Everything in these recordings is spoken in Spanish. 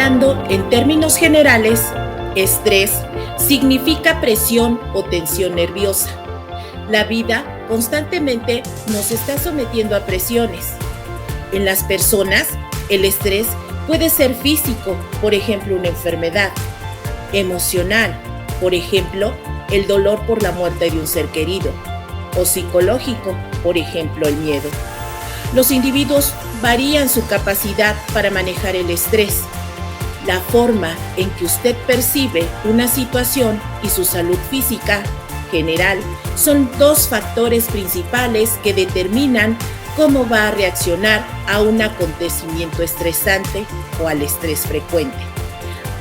Hablando en términos generales, estrés significa presión o tensión nerviosa. La vida constantemente nos está sometiendo a presiones. En las personas, el estrés puede ser físico, por ejemplo, una enfermedad; emocional, por ejemplo, el dolor por la muerte de un ser querido; o psicológico, por ejemplo, el miedo. Los individuos varían su capacidad para manejar el estrés. La forma en que usted percibe una situación y su salud física general son dos factores principales que determinan cómo va a reaccionar a un acontecimiento estresante o al estrés frecuente.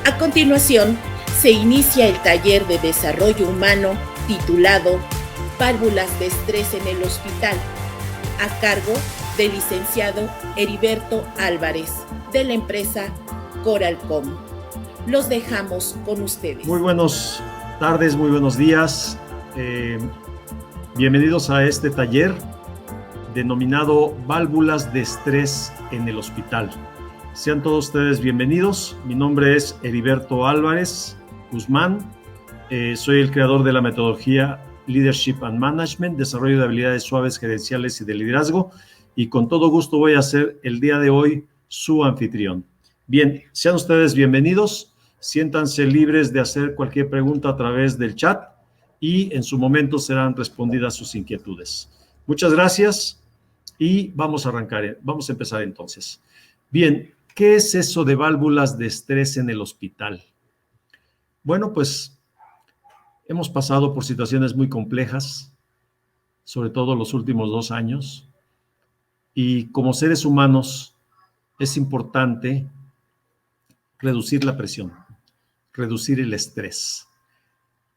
A continuación, se inicia el taller de desarrollo humano titulado Válvulas de estrés en el hospital, a cargo del licenciado Heriberto Álvarez, de la empresa Coralcom. Los dejamos con ustedes. Muy buenas tardes, muy buenos días. Bienvenidos a este taller denominado Válvulas de estrés en el hospital. Sean todos ustedes bienvenidos. Mi nombre es Heriberto Álvarez Guzmán. Soy el creador de la metodología Leadership and Management, desarrollo de habilidades suaves, gerenciales y de liderazgo. Y con todo gusto voy a ser el día de hoy su anfitrión. Bien, sean ustedes bienvenidos, siéntanse libres de hacer cualquier pregunta a través del chat y en su momento serán respondidas sus inquietudes. Muchas gracias y vamos a arrancar, vamos a empezar entonces. Bien, ¿qué es eso de válvulas de estrés en el hospital? Bueno, pues hemos pasado por situaciones muy complejas, sobre todo los últimos 2 años, y como seres humanos es importante reducir la presión, reducir el estrés.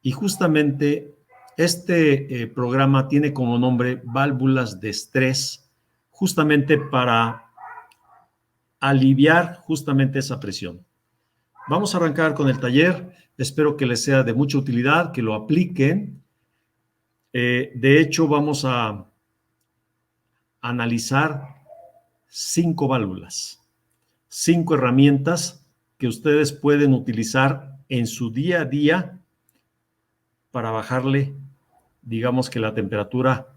Y justamente este programa tiene como nombre Válvulas de Estrés, justamente para aliviar justamente esa presión. Vamos a arrancar con el taller. Espero que les sea de mucha utilidad, que lo apliquen. De hecho, vamos a analizar 5 válvulas, 5 herramientas que ustedes pueden utilizar en su día a día para bajarle, digamos que la temperatura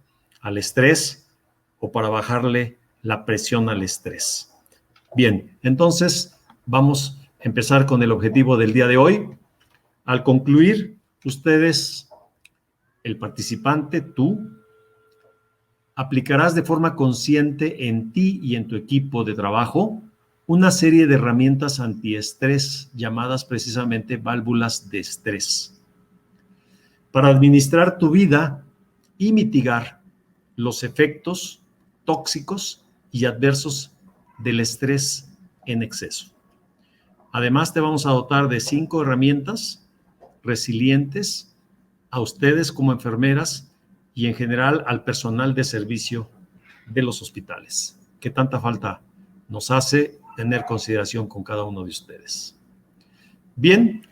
al estrés o para bajarle la presión al estrés. Bien, entonces vamos a empezar con el objetivo del día de hoy. Al concluir, ustedes, el participante, tú, aplicarás de forma consciente en ti y en tu equipo de trabajo una serie de herramientas antiestrés llamadas precisamente válvulas de estrés para administrar tu vida y mitigar los efectos tóxicos y adversos del estrés en exceso. Además, te vamos a dotar de 5 herramientas resilientes a ustedes como enfermeras y en general al personal de servicio de los hospitales, que tanta falta nos hace tener consideración con cada uno de ustedes. Bien,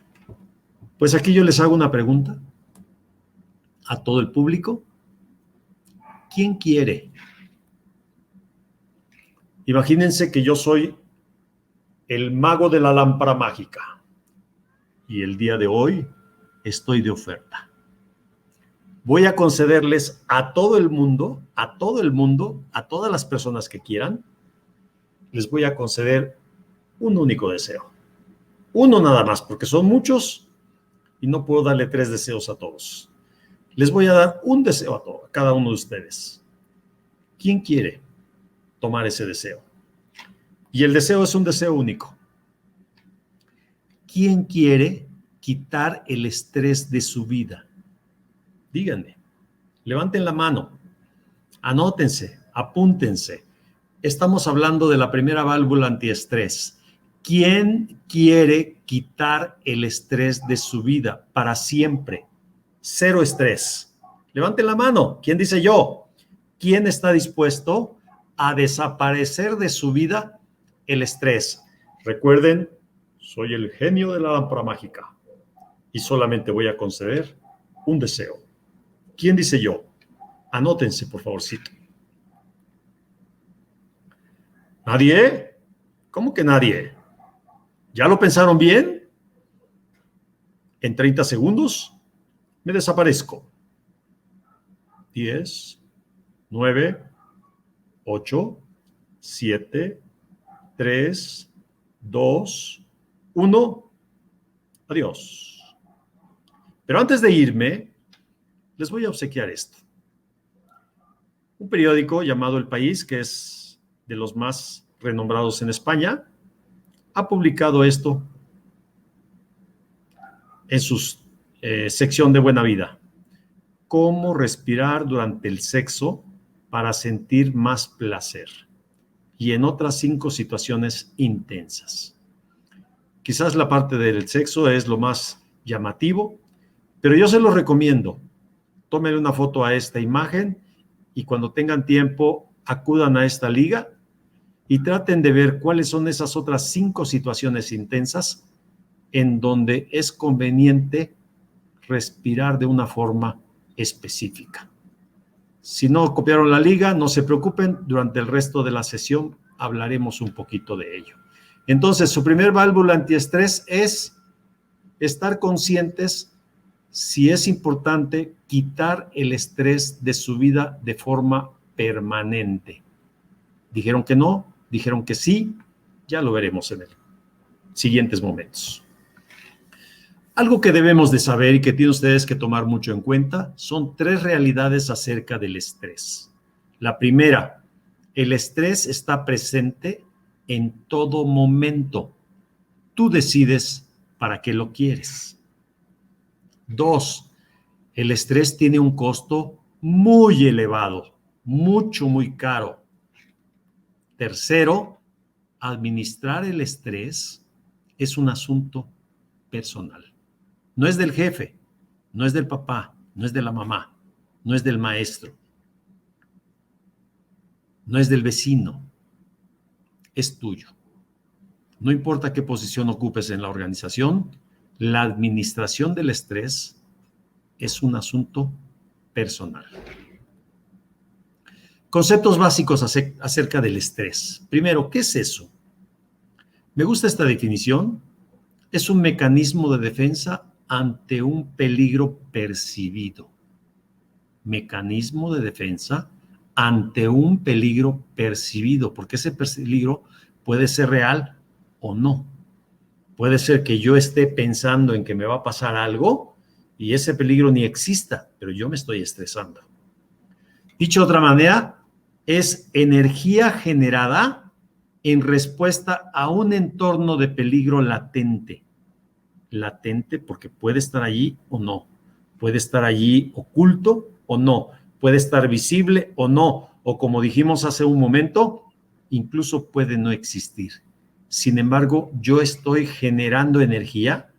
pues aquí yo les hago una pregunta a todo el público. ¿Quién quiere? Imagínense que yo soy el mago de la lámpara mágica y el día de hoy estoy de oferta. Voy a concederles a todo el mundo, a todas las personas que quieran, les voy a conceder un único deseo. Uno nada más, porque son muchos y no puedo darle 3 deseos a todos. Les voy a dar un deseo a cada uno de ustedes. ¿Quién quiere tomar ese deseo? Y el deseo es un deseo único. ¿Quién quiere quitar el estrés de su vida? Díganme, levanten la mano, anótense, apúntense. Estamos hablando de la primera válvula antiestrés. ¿Quién quiere quitar el estrés de su vida para siempre? 0 estrés. Levanten la mano. ¿Quién dice yo? ¿Quién está dispuesto a desaparecer de su vida el estrés? Recuerden, soy el genio de la lámpara mágica y solamente voy a conceder un deseo. ¿Quién dice yo? Anótense, por favorcito. ¿Nadie? ¿Cómo que nadie? ¿Ya lo pensaron bien? En 30 segundos me desaparezco. 10, 9, 8, 7, 3, 2, 1. Adiós. Pero antes de irme, les voy a obsequiar esto. Un periódico llamado El País, que es de los más renombrados en España, ha publicado esto en su sección de Buena Vida. Cómo respirar durante el sexo para sentir más placer. Y en otras 5 situaciones intensas. Quizás la parte del sexo es lo más llamativo, pero yo se lo recomiendo. Tómenle una foto a esta imagen y cuando tengan tiempo acudan a esta liga y traten de ver cuáles son esas otras 5 situaciones intensas en donde es conveniente respirar de una forma específica. Si no copiaron la liga, no se preocupen, durante el resto de la sesión hablaremos un poquito de ello. Entonces, su primer válvula antiestrés es estar conscientes si es importante quitar el estrés de su vida de forma permanente. Dijeron que no, dijeron que sí, ya lo veremos en los siguientes momentos. Algo que debemos de saber y que tienen ustedes que tomar mucho en cuenta son 3 realidades acerca del estrés. La primera, el estrés está presente en todo momento. Tú decides para qué lo quieres. 2, el estrés tiene un costo muy elevado, muy caro. Tercero, administrar el estrés es un asunto personal. No es del jefe, no es del papá, no es de la mamá, no es del maestro, no es del vecino, es tuyo. No importa qué posición ocupes en la organización, la administración del estrés es un asunto personal. Conceptos básicos acerca del estrés. Primero, ¿qué es eso? Me gusta esta definición. Es un mecanismo de defensa ante un peligro percibido. Mecanismo de defensa ante un peligro percibido, porque ese peligro puede ser real o no. Puede ser que yo esté pensando en que me va a pasar algo y ese peligro ni exista, pero yo me estoy estresando. Dicho de otra manera, es energía generada en respuesta a un entorno de peligro latente. Latente porque puede estar allí o no, puede estar allí oculto o no, puede estar visible o no, o como dijimos hace un momento, incluso puede no existir. Sin embargo, yo estoy generando energía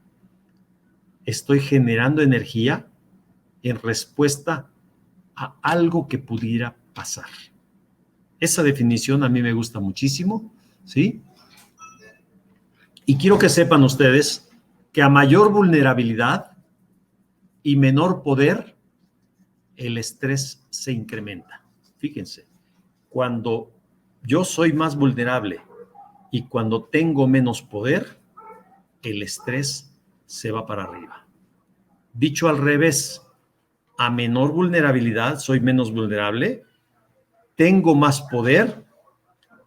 en respuesta a algo que pudiera pasar. Esa definición a mí me gusta muchísimo, ¿sí? Y quiero que sepan ustedes que a mayor vulnerabilidad y menor poder, el estrés se incrementa. Fíjense, cuando yo soy más vulnerable y cuando tengo menos poder, el estrés se va para arriba. Dicho al revés, a menor vulnerabilidad, soy menos vulnerable, tengo más poder,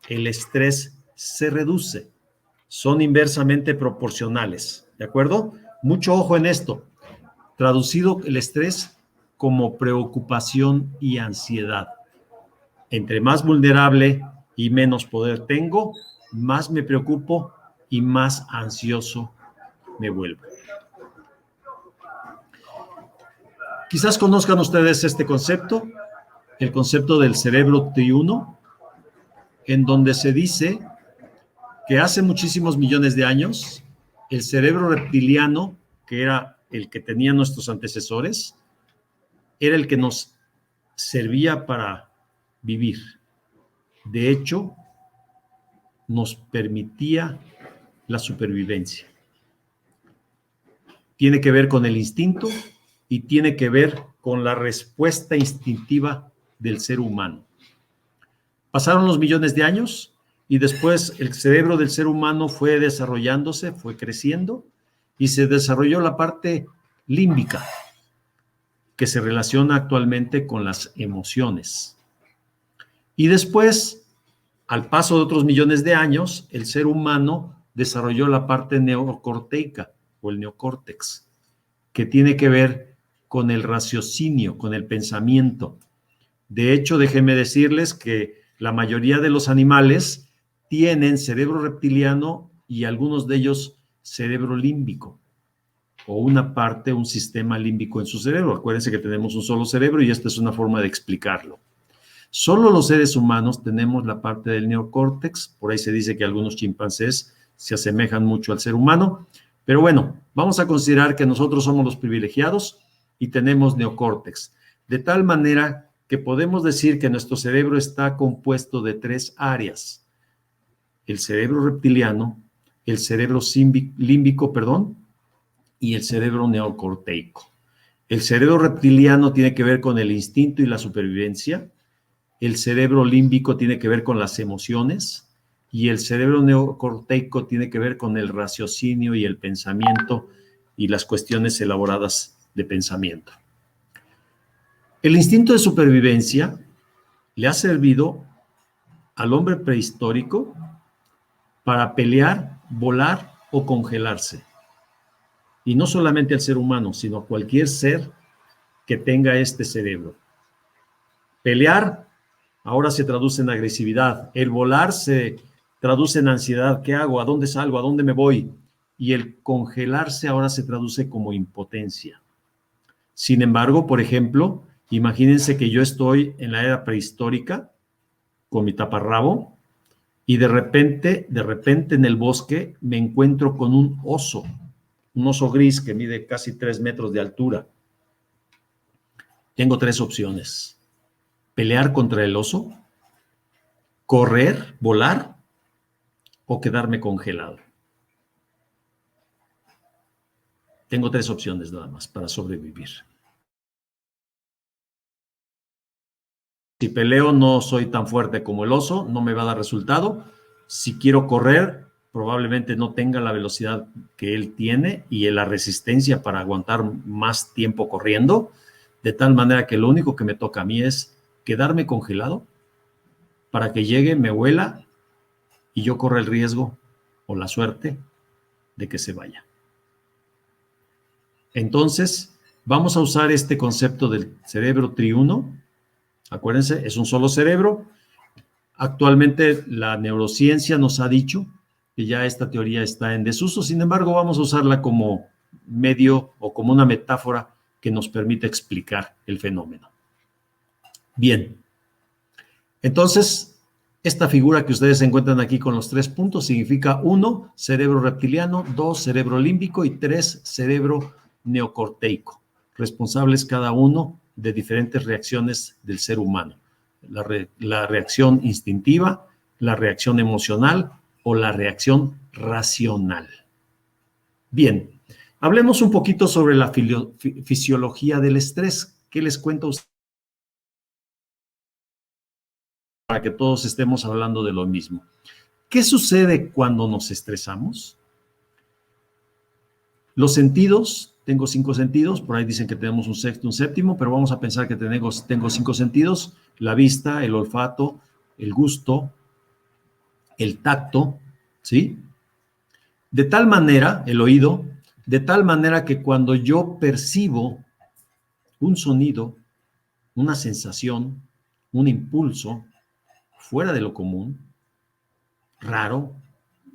el estrés se reduce. Son inversamente proporcionales. ¿De acuerdo? Mucho ojo en esto. Traducido el estrés como preocupación y ansiedad. Entre más vulnerable y menos poder tengo, más me preocupo y más ansioso me vuelvo. Quizás conozcan ustedes este concepto, el concepto del cerebro triuno, en donde se dice que hace muchísimos millones de años, el cerebro reptiliano, que era el que tenían nuestros antecesores, era el que nos servía para vivir. De hecho, nos permitía la supervivencia. Tiene que ver con el instinto y tiene que ver con la respuesta instintiva del ser humano. Pasaron los millones de años y después el cerebro del ser humano fue desarrollándose, fue creciendo y se desarrolló la parte límbica, que se relaciona actualmente con las emociones. Y después, al paso de otros millones de años, el ser humano desarrolló la parte neocorteica o el neocórtex, que tiene que ver con el raciocinio, con el pensamiento. De hecho, déjenme decirles que la mayoría de los animales tienen cerebro reptiliano y algunos de ellos cerebro límbico, o una parte, un sistema límbico en su cerebro. Acuérdense que tenemos un solo cerebro y esta es una forma de explicarlo. Solo los seres humanos tenemos la parte del neocórtex. Por ahí se dice que algunos chimpancés se asemejan mucho al ser humano. Pero bueno, vamos a considerar que nosotros somos los privilegiados y tenemos neocórtex. De tal manera que podemos decir que nuestro cerebro está compuesto de 3 áreas. El cerebro reptiliano, el cerebro límbico, y el cerebro neocorteico. El cerebro reptiliano tiene que ver con el instinto y la supervivencia. El cerebro límbico tiene que ver con las emociones. Y el cerebro neocorteico tiene que ver con el raciocinio y el pensamiento y las cuestiones elaboradas de pensamiento. El instinto de supervivencia le ha servido al hombre prehistórico para pelear, volar o congelarse. Y no solamente al ser humano, sino a cualquier ser que tenga este cerebro. Pelear ahora se traduce en agresividad. El volar se traduce en ansiedad. ¿Qué hago? ¿A dónde salgo? ¿A dónde me voy? Y el congelarse ahora se traduce como impotencia. Sin embargo, por ejemplo, imagínense que yo estoy en la era prehistórica con mi taparrabo y de repente en el bosque me encuentro con un oso gris que mide casi 3 metros de altura. Tengo 3 opciones: pelear contra el oso, correr, volar o quedarme congelado. Tengo 3 opciones nada más para sobrevivir. Si peleo no soy tan fuerte como el oso, no me va a dar resultado. Si quiero correr, probablemente no tenga la velocidad que él tiene y la resistencia para aguantar más tiempo corriendo, de tal manera que lo único que me toca a mí es quedarme congelado para que llegue, me huela y yo corra el riesgo o la suerte de que se vaya. Entonces, vamos a usar este concepto del cerebro triuno. Acuérdense, es un solo cerebro. Actualmente la neurociencia nos ha dicho que ya esta teoría está en desuso. Sin embargo, vamos a usarla como medio o como una metáfora que nos permite explicar el fenómeno. Bien. Entonces, esta figura que ustedes encuentran aquí con los 3 puntos significa 1, cerebro reptiliano, 2, cerebro límbico y 3, cerebro neocorteico, responsables cada uno de diferentes reacciones del ser humano. La reacción instintiva, la reacción emocional o la reacción racional. Bien, hablemos un poquito sobre la fisiología del estrés. ¿Qué les cuento a ustedes? Para que todos estemos hablando de lo mismo. ¿Qué sucede cuando nos estresamos? Los sentidos, tengo 5 sentidos, por ahí dicen que tenemos un sexto, un séptimo, pero vamos a pensar que tengo 5 sentidos: la vista, el olfato, el gusto, el tacto, ¿sí? De tal manera, el oído, de tal manera que cuando yo percibo un sonido, una sensación, un impulso fuera de lo común, raro,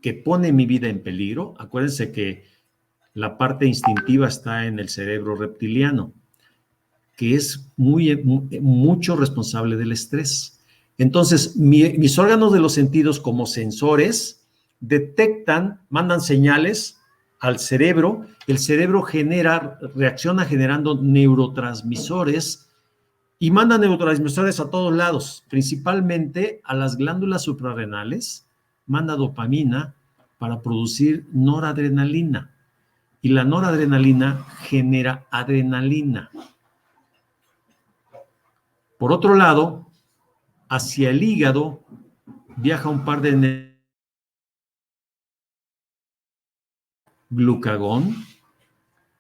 que pone mi vida en peligro, acuérdense que la parte instintiva está en el cerebro reptiliano, que es mucho responsable del estrés. Entonces, mis órganos de los sentidos como sensores detectan, mandan señales al cerebro, el cerebro reacciona generando neurotransmisores y manda neurotransmisores a todos lados, principalmente a las glándulas suprarrenales, manda dopamina para producir noradrenalina. Y la noradrenalina genera adrenalina. Por otro lado, hacia el hígado viaja un par de glucagón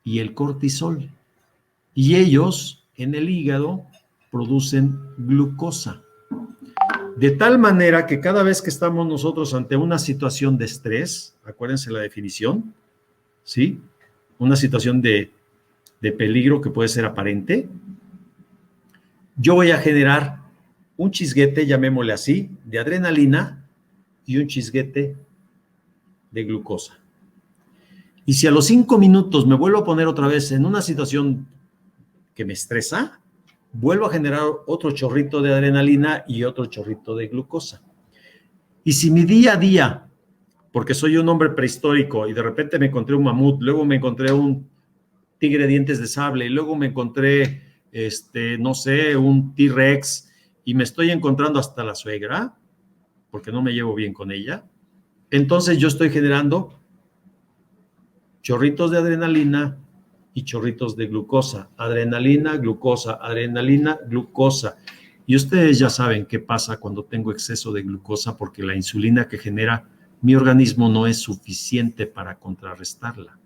y el cortisol. Y ellos en el hígado producen glucosa. De tal manera que cada vez que estamos nosotros ante una situación de estrés, acuérdense la definición, ¿sí? Una situación de peligro que puede ser aparente, yo voy a generar un chisguete, llamémosle así, de adrenalina y un chisguete de glucosa. Y si a los 5 minutos me vuelvo a poner otra vez en una situación que me estresa, vuelvo a generar otro chorrito de adrenalina y otro chorrito de glucosa. Y si mi día a día, porque soy un hombre prehistórico y de repente me encontré un mamut, luego me encontré un tigre de dientes de sable y luego me encontré, no sé, un T-Rex y me estoy encontrando hasta la suegra, porque no me llevo bien con ella, entonces yo estoy generando chorritos de adrenalina y chorritos de glucosa. Adrenalina, glucosa, adrenalina, glucosa. Y ustedes ya saben qué pasa cuando tengo exceso de glucosa, porque la insulina que genera mi organismo no es suficiente para contrarrestarla.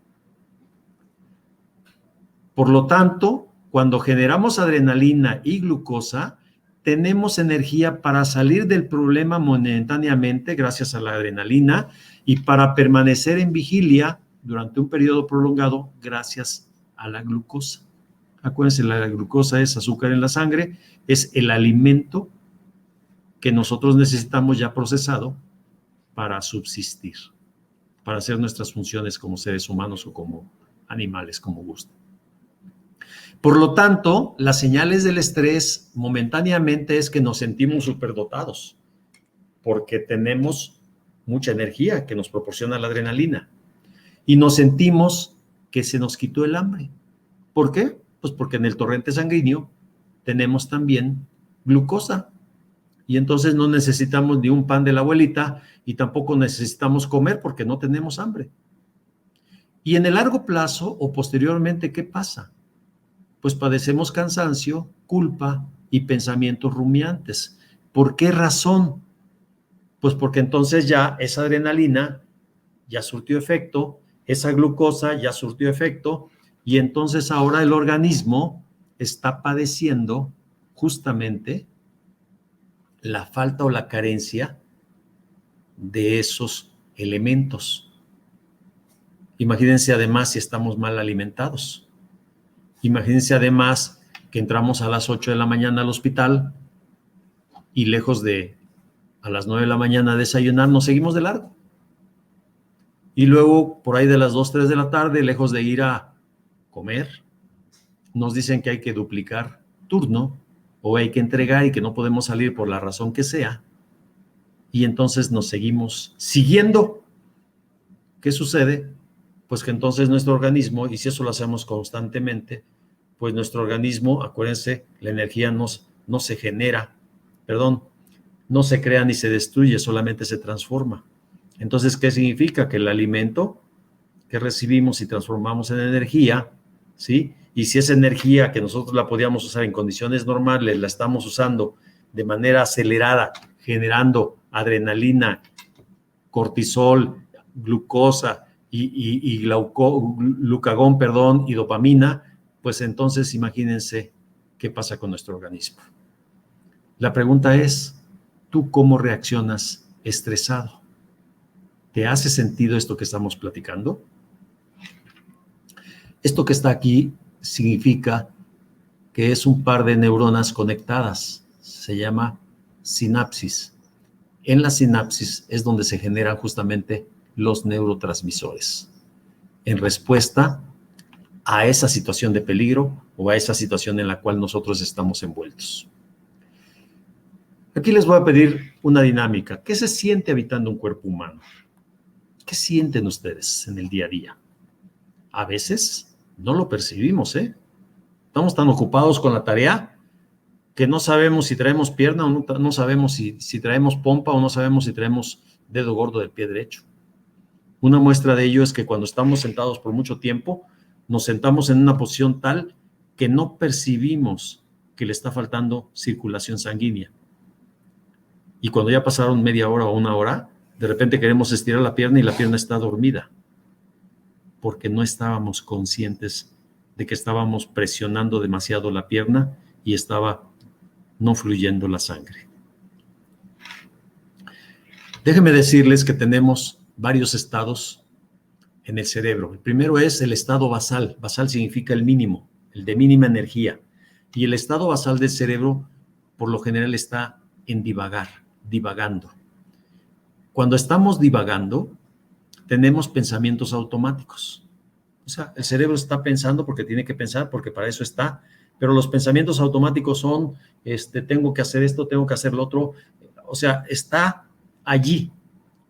Por lo tanto, cuando generamos adrenalina y glucosa, tenemos energía para salir del problema momentáneamente gracias a la adrenalina y para permanecer en vigilia durante un periodo prolongado gracias a la glucosa. Acuérdense, la glucosa es azúcar en la sangre, es el alimento que nosotros necesitamos ya procesado para subsistir, para hacer nuestras funciones como seres humanos o como animales, como gusten. Por lo tanto, las señales del estrés momentáneamente es que nos sentimos superdotados, porque tenemos mucha energía que nos proporciona la adrenalina y nos sentimos que se nos quitó el hambre. ¿Por qué? Pues porque en el torrente sanguíneo tenemos también glucosa y entonces no necesitamos ni un pan de la abuelita y tampoco necesitamos comer porque no tenemos hambre. Y en el largo plazo o posteriormente, ¿qué pasa? Pues padecemos cansancio, culpa y pensamientos rumiantes. ¿Por qué razón? Pues porque entonces ya esa adrenalina ya surtió efecto, esa glucosa ya surtió efecto y entonces ahora el organismo está padeciendo justamente la falta o la carencia de esos elementos. Imagínense además si estamos mal alimentados. Imagínense además que entramos a las 8 de la mañana al hospital y lejos de a las 9 de la mañana desayunar, nos seguimos de largo. Y luego por ahí de las 2, 3 de la tarde, lejos de ir a comer, nos dicen que hay que duplicar turno o hay que entregar y que no podemos salir por la razón que sea. Y entonces nos seguimos siguiendo. ¿Qué sucede? Pues que entonces nuestro organismo, y si eso lo hacemos constantemente, pues nuestro organismo, acuérdense, la energía no se genera, no se crea ni se destruye, solamente se transforma. Entonces, ¿qué significa? Que el alimento que recibimos y transformamos en energía, ¿sí? Y si esa energía que nosotros la podíamos usar en condiciones normales, la estamos usando de manera acelerada, generando adrenalina, cortisol, glucosa y glucagón, y dopamina, pues entonces imagínense qué pasa con nuestro organismo. La pregunta es, ¿tú cómo reaccionas estresado? ¿Te hace sentido esto que estamos platicando? Esto que está aquí significa que es un par de neuronas conectadas. Se llama sinapsis. En la sinapsis es donde se generan justamente los neurotransmisores en respuesta a esa situación de peligro o a esa situación en la cual nosotros estamos envueltos. Aquí les voy a pedir una dinámica. ¿Qué se siente habitando un cuerpo humano? ¿Qué sienten ustedes en el día a día? A veces no lo percibimos, ¿eh? Estamos tan ocupados con la tarea que no sabemos si traemos pierna o no sabemos si traemos pompa o no sabemos si traemos dedo gordo del pie derecho. Una muestra de ello es que cuando estamos sentados por mucho tiempo, nos sentamos en una posición tal que no percibimos que le está faltando circulación sanguínea. Y cuando ya pasaron media hora o una hora, de repente queremos estirar la pierna y la pierna está dormida, porque no estábamos conscientes de que estábamos presionando demasiado la pierna y estaba no fluyendo la sangre. Déjenme decirles que tenemos varios estados en el cerebro. El primero es el estado basal. Basal significa el mínimo, el de mínima energía. Y el estado basal del cerebro, por lo general, está en divagando. Cuando estamos divagando, tenemos pensamientos automáticos. O sea, el cerebro está pensando porque tiene que pensar, porque para eso está, pero los pensamientos automáticos son, tengo que hacer esto, tengo que hacer lo otro. O sea, está allí.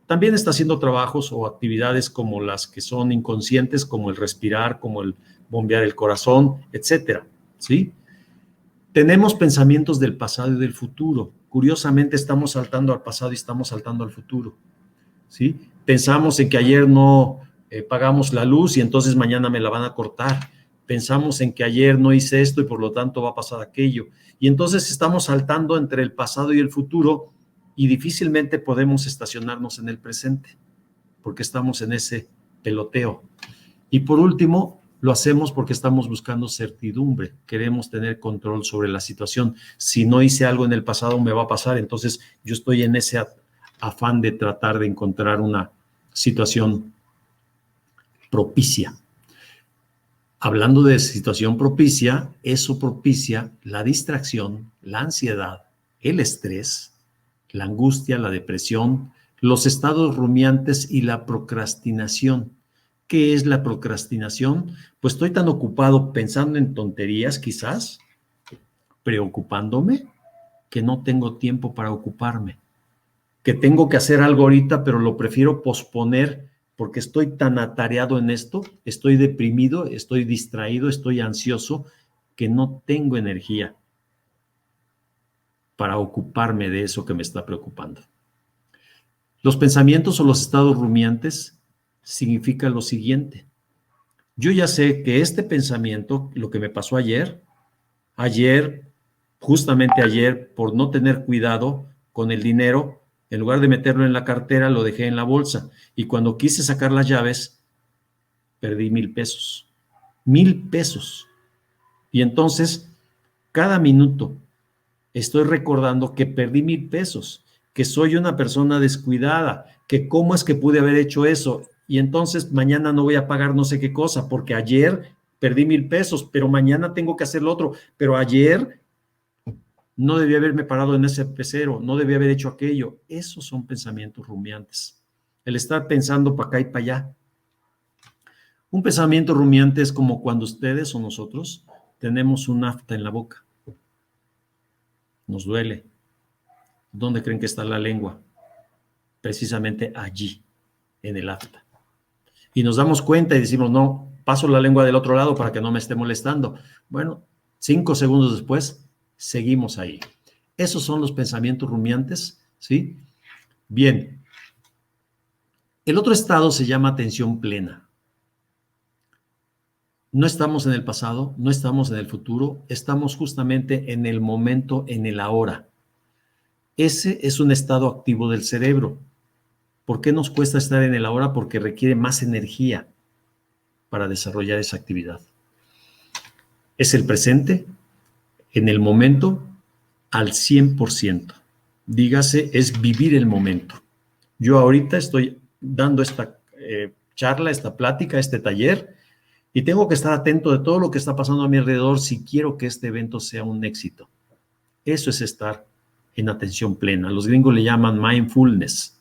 También está haciendo trabajos o actividades como las que son inconscientes, como el respirar, como el bombear el corazón, etcétera, ¿sí? Tenemos pensamientos del pasado y del futuro. Curiosamente, estamos saltando al pasado y estamos saltando al futuro, ¿sí? Pensamos en que ayer no pagamos la luz y entonces mañana me la van a cortar. Pensamos en que ayer no hice esto y por lo tanto va a pasar aquello. Y entonces estamos saltando entre el pasado y el futuro y difícilmente podemos estacionarnos en el presente porque estamos en ese peloteo. Y por último, lo hacemos porque estamos buscando certidumbre, queremos tener control sobre la situación. Si no hice algo en el pasado, me va a pasar, entonces yo estoy en ese afán de tratar de encontrar una situación propicia. Hablando de situación propicia, eso propicia la distracción, la ansiedad, el estrés, la angustia, la depresión, los estados rumiantes y la procrastinación. ¿Qué es la procrastinación? Pues estoy tan ocupado pensando en tonterías, quizás, preocupándome, que no tengo tiempo para ocuparme, que tengo que hacer algo ahorita, pero lo prefiero posponer porque estoy tan atareado en esto, estoy deprimido, estoy distraído, estoy ansioso, que no tengo energía para ocuparme de eso que me está preocupando. Los pensamientos o los estados rumiantes significa lo siguiente. Yo ya sé que este pensamiento, lo que me pasó ayer, justamente ayer, por no tener cuidado con el dinero, en lugar de meterlo en la cartera, lo dejé en la bolsa. Y cuando quise sacar las llaves, perdí 1,000 pesos. 1,000 pesos. Y entonces, cada minuto, estoy recordando que perdí 1,000 pesos, que soy una persona descuidada, que cómo es que pude haber hecho eso. Y entonces mañana no voy a pagar no sé qué cosa, porque ayer perdí 1,000 pesos, pero mañana tengo que hacer lo otro. Pero ayer no debía haberme parado en ese pecero, no debía haber hecho aquello. Esos son pensamientos rumiantes. El estar pensando para acá y para allá. Un pensamiento rumiante es como cuando ustedes o nosotros tenemos un afta en la boca. Nos duele. ¿Dónde creen que está la lengua? Precisamente allí, en el afta. Y nos damos cuenta y decimos, no, paso la lengua del otro lado para que no me esté molestando. Bueno, 5 segundos después, seguimos ahí. Esos son los pensamientos rumiantes, ¿sí? Bien. El otro estado se llama atención plena. No estamos en el pasado, no estamos en el futuro, estamos justamente en el momento, en el ahora. Ese es un estado activo del cerebro. ¿Por qué nos cuesta estar en el ahora? Porque requiere más energía para desarrollar esa actividad. Es el presente, en el momento, al 100%. Dígase, es vivir el momento. Yo ahorita estoy dando esta charla, esta plática, este taller, y tengo que estar atento de todo lo que está pasando a mi alrededor si quiero que este evento sea un éxito. Eso es estar en atención plena. Los gringos le llaman mindfulness.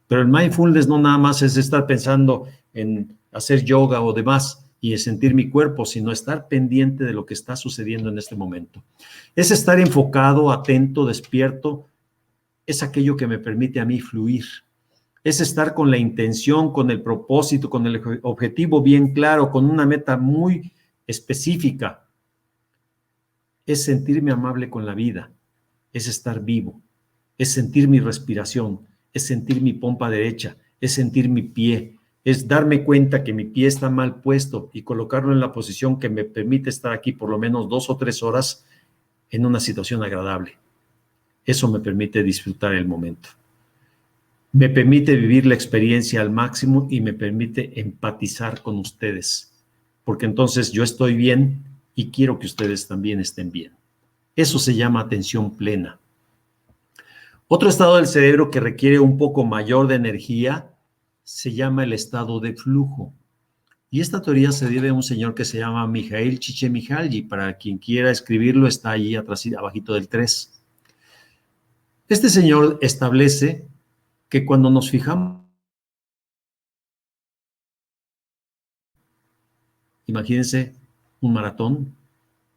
Pero el mindfulness no nada más es estar pensando en hacer yoga o demás y en sentir mi cuerpo, sino estar pendiente de lo que está sucediendo en este momento. Es estar enfocado, atento, despierto. Es aquello que me permite a mí fluir. Es estar con la intención, con el propósito, con el objetivo bien claro, con una meta muy específica. Es sentirme amable con la vida. Es estar vivo. Es sentir mi respiración. Es sentir mi pompa derecha. Es sentir mi pie. Es darme cuenta que mi pie está mal puesto y colocarlo en la posición que me permite estar aquí por lo menos 2 o 3 horas en una situación agradable. Eso me permite disfrutar el momento. Me permite vivir la experiencia al máximo y me permite empatizar con ustedes, porque entonces yo estoy bien y quiero que ustedes también estén bien. Eso se llama atención plena. Otro estado del cerebro que requiere un poco mayor de energía se llama el estado de flujo. Y esta teoría se debe a un señor que se llama Mijail Csikszentmihalyi. Para quien quiera escribirlo, está ahí atrás, abajito del 3. Este señor establece que cuando nos fijamos, imagínense un maratón,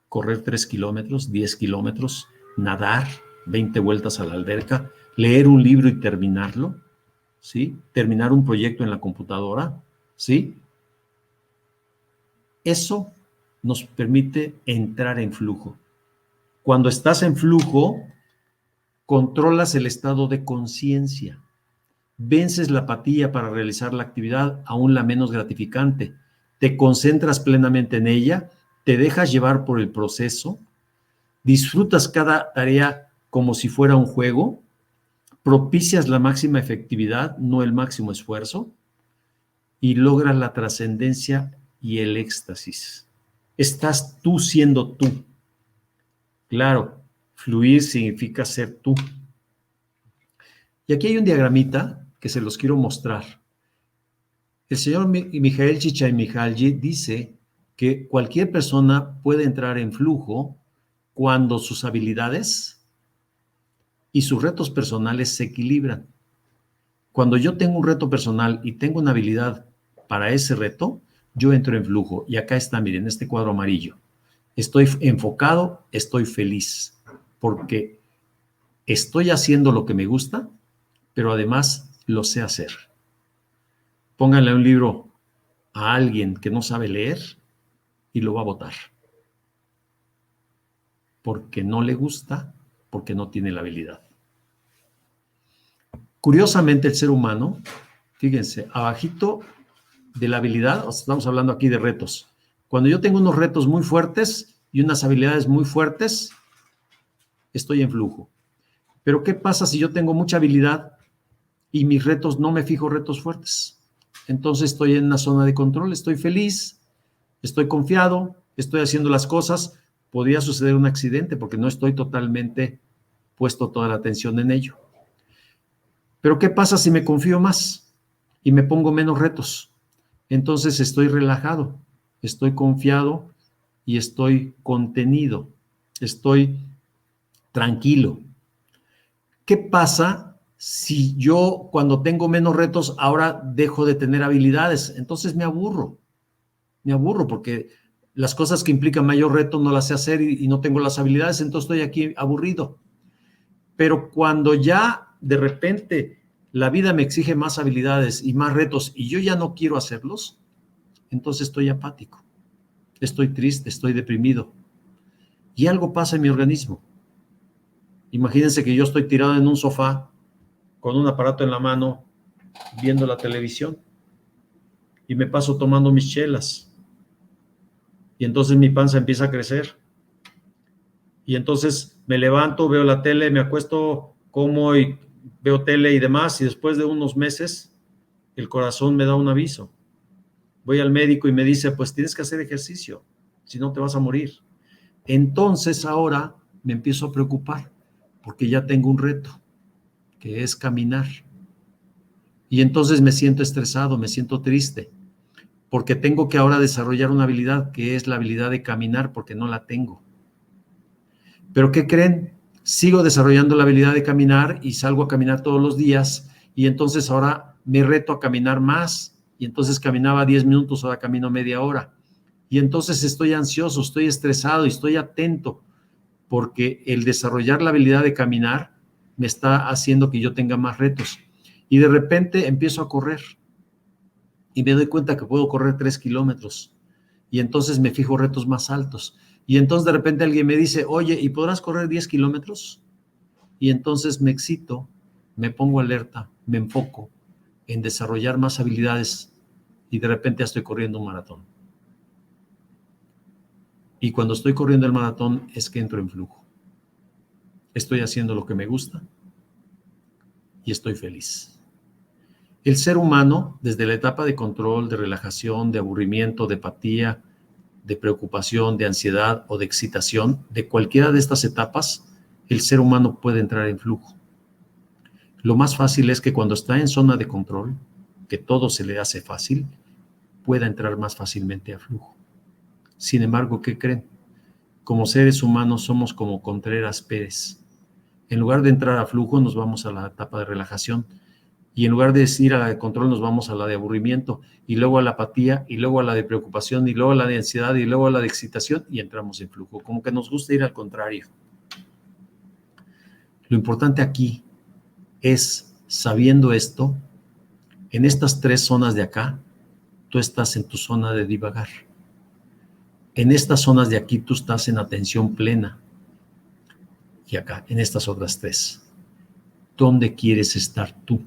correr 3 kilómetros, 10 kilómetros, nadar 20 vueltas a la alberca, leer un libro y terminarlo, ¿sí? Terminar un proyecto en la computadora, ¿sí? Eso nos permite entrar en flujo. Cuando estás en flujo, controlas el estado de conciencia, vences la apatía para realizar la actividad, aún la menos gratificante, te concentras plenamente en ella, te dejas llevar por el proceso, disfrutas cada tarea como si fuera un juego, propicias la máxima efectividad, no el máximo esfuerzo, y logras la trascendencia y el éxtasis. Estás tú siendo tú. Claro, fluir significa ser tú. Y aquí hay un diagramita que se los quiero mostrar. El señor Mijail Csikszentmihalyi dice que cualquier persona puede entrar en flujo cuando sus habilidades y sus retos personales se equilibran. Cuando yo tengo un reto personal y tengo una habilidad para ese reto, yo entro en flujo. Y acá está, miren, este cuadro amarillo. Estoy enfocado, estoy feliz, porque estoy haciendo lo que me gusta, pero además lo sé hacer. Pónganle un libro a alguien que no sabe leer y lo va a botar. Porque no le gusta, porque no tiene la habilidad. Curiosamente, el ser humano, fíjense, abajito de la habilidad, estamos hablando aquí de retos. Cuando yo tengo unos retos muy fuertes y unas habilidades muy fuertes, estoy en flujo. Pero ¿qué pasa si yo tengo mucha habilidad y mis retos no me fijo retos fuertes? Entonces estoy en una zona de control, estoy feliz, estoy confiado, estoy haciendo las cosas. Podría suceder un accidente porque no estoy totalmente puesto toda la atención en ello. Pero ¿qué pasa si me confío más y me pongo menos retos? Entonces estoy relajado, estoy confiado y estoy contenido, estoy tranquilo. ¿Qué pasa si yo cuando tengo menos retos ahora dejo de tener habilidades? Entonces me aburro porque las cosas que implican mayor reto no las sé hacer y no tengo las habilidades, entonces estoy aquí aburrido. Pero cuando ya de repente la vida me exige más habilidades y más retos y yo ya no quiero hacerlos, entonces estoy apático, estoy triste, estoy deprimido. Y algo pasa en mi organismo. Imagínense que yo estoy tirado en un sofá con un aparato en la mano viendo la televisión y me paso tomando mis chelas. Y entonces mi panza empieza a crecer. Y entonces me levanto, veo la tele, me acuesto, como y veo tele y demás, y después de unos meses el corazón me da un aviso. Voy al médico y me dice, pues tienes que hacer ejercicio, si no te vas a morir. Entonces ahora me empiezo a preocupar porque ya tengo un reto, que es caminar. Y entonces me siento estresado, me siento triste, porque tengo que ahora desarrollar una habilidad que es la habilidad de caminar, porque no la tengo. Pero ¿qué creen? Sigo desarrollando la habilidad de caminar y salgo a caminar todos los días y entonces ahora me reto a caminar más y entonces caminaba 10 minutos, ahora camino media hora. Y entonces estoy ansioso, estoy estresado y estoy atento porque el desarrollar la habilidad de caminar me está haciendo que yo tenga más retos. Y de repente empiezo a correr y me doy cuenta que puedo correr 3 kilómetros y entonces me fijo retos más altos. Y entonces de repente alguien me dice, oye, ¿y podrás correr 10 kilómetros? Y entonces me excito, me pongo alerta, me enfoco en desarrollar más habilidades y de repente ya estoy corriendo un maratón. Y cuando estoy corriendo el maratón es que entro en flujo. estoy haciendo lo que me gusta y estoy feliz. El ser humano, desde la etapa de control, de relajación, de aburrimiento, de apatía, de preocupación, de ansiedad o de excitación, de cualquiera de estas etapas, el ser humano puede entrar en flujo. Lo más fácil es que cuando está en zona de control, que todo se le hace fácil, pueda entrar más fácilmente a flujo. Sin embargo, ¿qué creen? Como seres humanos somos como Contreras Pérez. En lugar de entrar a flujo, nos vamos a la etapa de relajación. Y en lugar de ir a la de control, nos vamos a la de aburrimiento, y luego a la apatía, y luego a la de preocupación, y luego a la de ansiedad, y luego a la de excitación, y entramos en flujo. Como que nos gusta ir al contrario. Lo importante aquí es, sabiendo esto, en estas 3 zonas de acá, tú estás en tu zona de divagar. En estas zonas de aquí, tú estás en atención plena. Y acá, en estas otras 3. ¿Dónde quieres estar tú?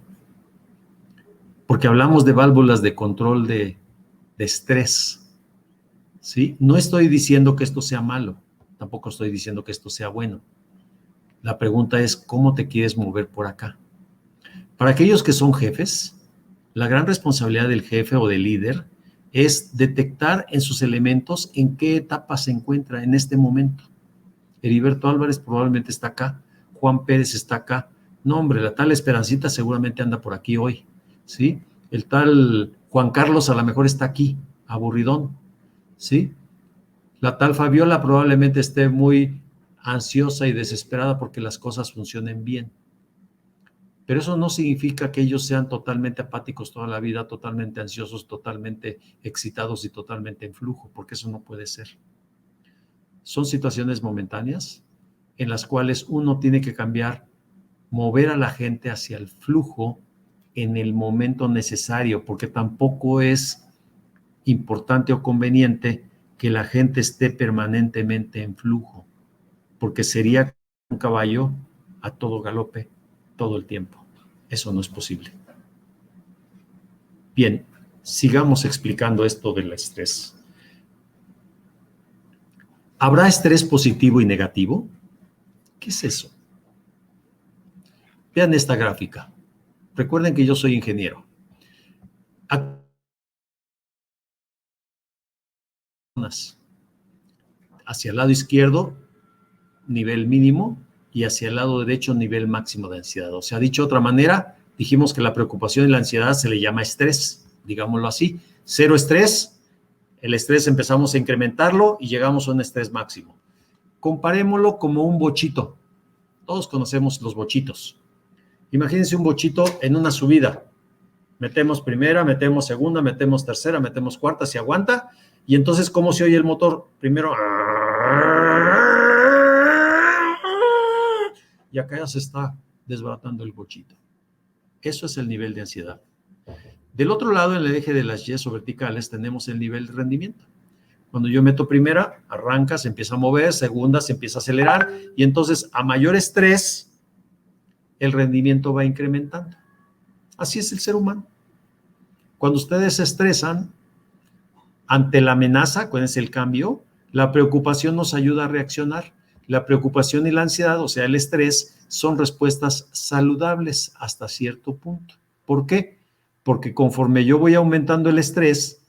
Porque hablamos de válvulas de control de estrés, ¿sí? No estoy diciendo que esto sea malo, tampoco estoy diciendo que esto sea bueno. La pregunta es, ¿cómo te quieres mover por acá? Para aquellos que son jefes, la gran responsabilidad del jefe o del líder es detectar en sus elementos en qué etapa se encuentra en este momento. Heriberto Álvarez probablemente está acá, Juan Pérez está acá. No, hombre, la tal Esperancita seguramente anda por aquí hoy, ¿sí? El tal Juan Carlos a lo mejor está aquí, aburridón, ¿sí? La tal Fabiola probablemente esté muy ansiosa y desesperada porque las cosas funcionen bien. Pero eso no significa que ellos sean totalmente apáticos toda la vida, totalmente ansiosos, totalmente excitados y totalmente en flujo, porque eso no puede ser. Son situaciones momentáneas en las cuales uno tiene que cambiar, mover a la gente hacia el flujo en el momento necesario, porque tampoco es importante o conveniente que la gente esté permanentemente en flujo, porque sería un caballo a todo galope todo el tiempo. Eso no es posible. Bien, sigamos explicando esto del estrés. ¿Habrá estrés positivo y negativo? ¿Qué es eso? Vean esta gráfica. Recuerden que yo soy ingeniero. Hacia el lado izquierdo, nivel mínimo, y hacia el lado derecho, nivel máximo de ansiedad. O sea, dicho de otra manera, dijimos que la preocupación y la ansiedad se le llama estrés, digámoslo así. 0 estrés, el estrés empezamos a incrementarlo y llegamos a un estrés máximo. Comparémoslo como un bochito. Todos conocemos los bochitos. Imagínense un bochito en una subida. Metemos primera, metemos segunda, metemos tercera, metemos cuarta, se aguanta. Y entonces, ¿cómo se oye el motor? Primero... y acá ya se está desbaratando el bochito. Eso es el nivel de ansiedad. Del otro lado, en el eje de las Y o verticales, tenemos el nivel de rendimiento. Cuando yo meto primera, arranca, se empieza a mover, segunda, se empieza a acelerar, y entonces a mayor estrés, el rendimiento va incrementando. Así es el ser humano. Cuando ustedes se estresan ante la amenaza, acuérdense el cambio, la preocupación nos ayuda a reaccionar. La preocupación y la ansiedad, o sea, el estrés, son respuestas saludables hasta cierto punto. ¿Por qué? Porque conforme yo voy aumentando el estrés,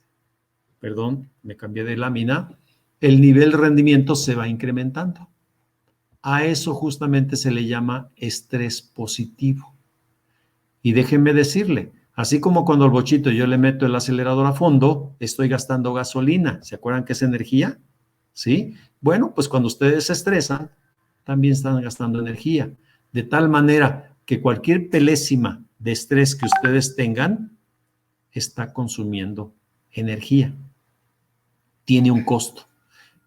perdón, me cambié de lámina, el nivel de rendimiento se va incrementando. A eso justamente se le llama estrés positivo. Y déjenme decirle, así como cuando al bochito yo le meto el acelerador a fondo, estoy gastando gasolina. ¿Se acuerdan que es energía? ¿Sí? Bueno, pues cuando ustedes se estresan, también están gastando energía. De tal manera que cualquier pelésima de estrés que ustedes tengan está consumiendo energía. Tiene un costo.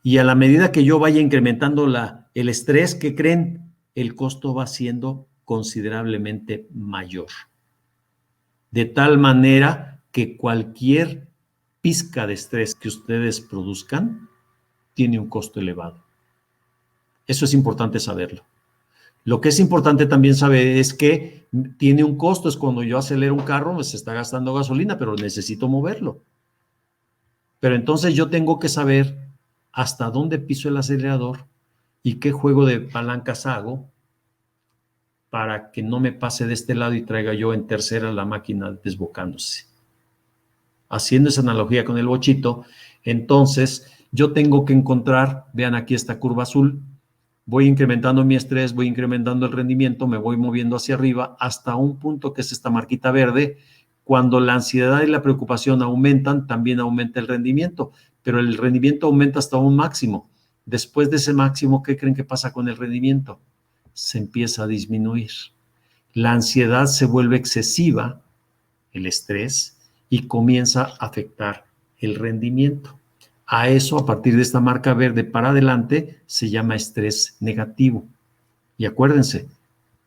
Y a la medida que yo vaya incrementando el estrés, ¿qué creen? El costo va siendo considerablemente mayor. De tal manera que cualquier pizca de estrés que ustedes produzcan tiene un costo elevado. Eso es importante saberlo. Lo que es importante también saber es que tiene un costo. Es cuando yo acelero un carro, pues se está gastando gasolina, pero necesito moverlo. Pero entonces yo tengo que saber hasta dónde piso el acelerador y qué juego de palancas hago para que no me pase de este lado y traiga yo en tercera la máquina desbocándose. Haciendo esa analogía con el bochito, entonces yo tengo que encontrar, vean aquí esta curva azul, voy incrementando mi estrés, voy incrementando el rendimiento, me voy moviendo hacia arriba hasta un punto que es esta marquita verde. Cuando la ansiedad y la preocupación aumentan, también aumenta el rendimiento, pero el rendimiento aumenta hasta un máximo. Después de ese máximo, ¿qué creen que pasa con el rendimiento? Se empieza a disminuir. La ansiedad se vuelve excesiva, el estrés, y comienza a afectar el rendimiento. A eso, a partir de esta marca verde para adelante, se llama estrés negativo. Y acuérdense,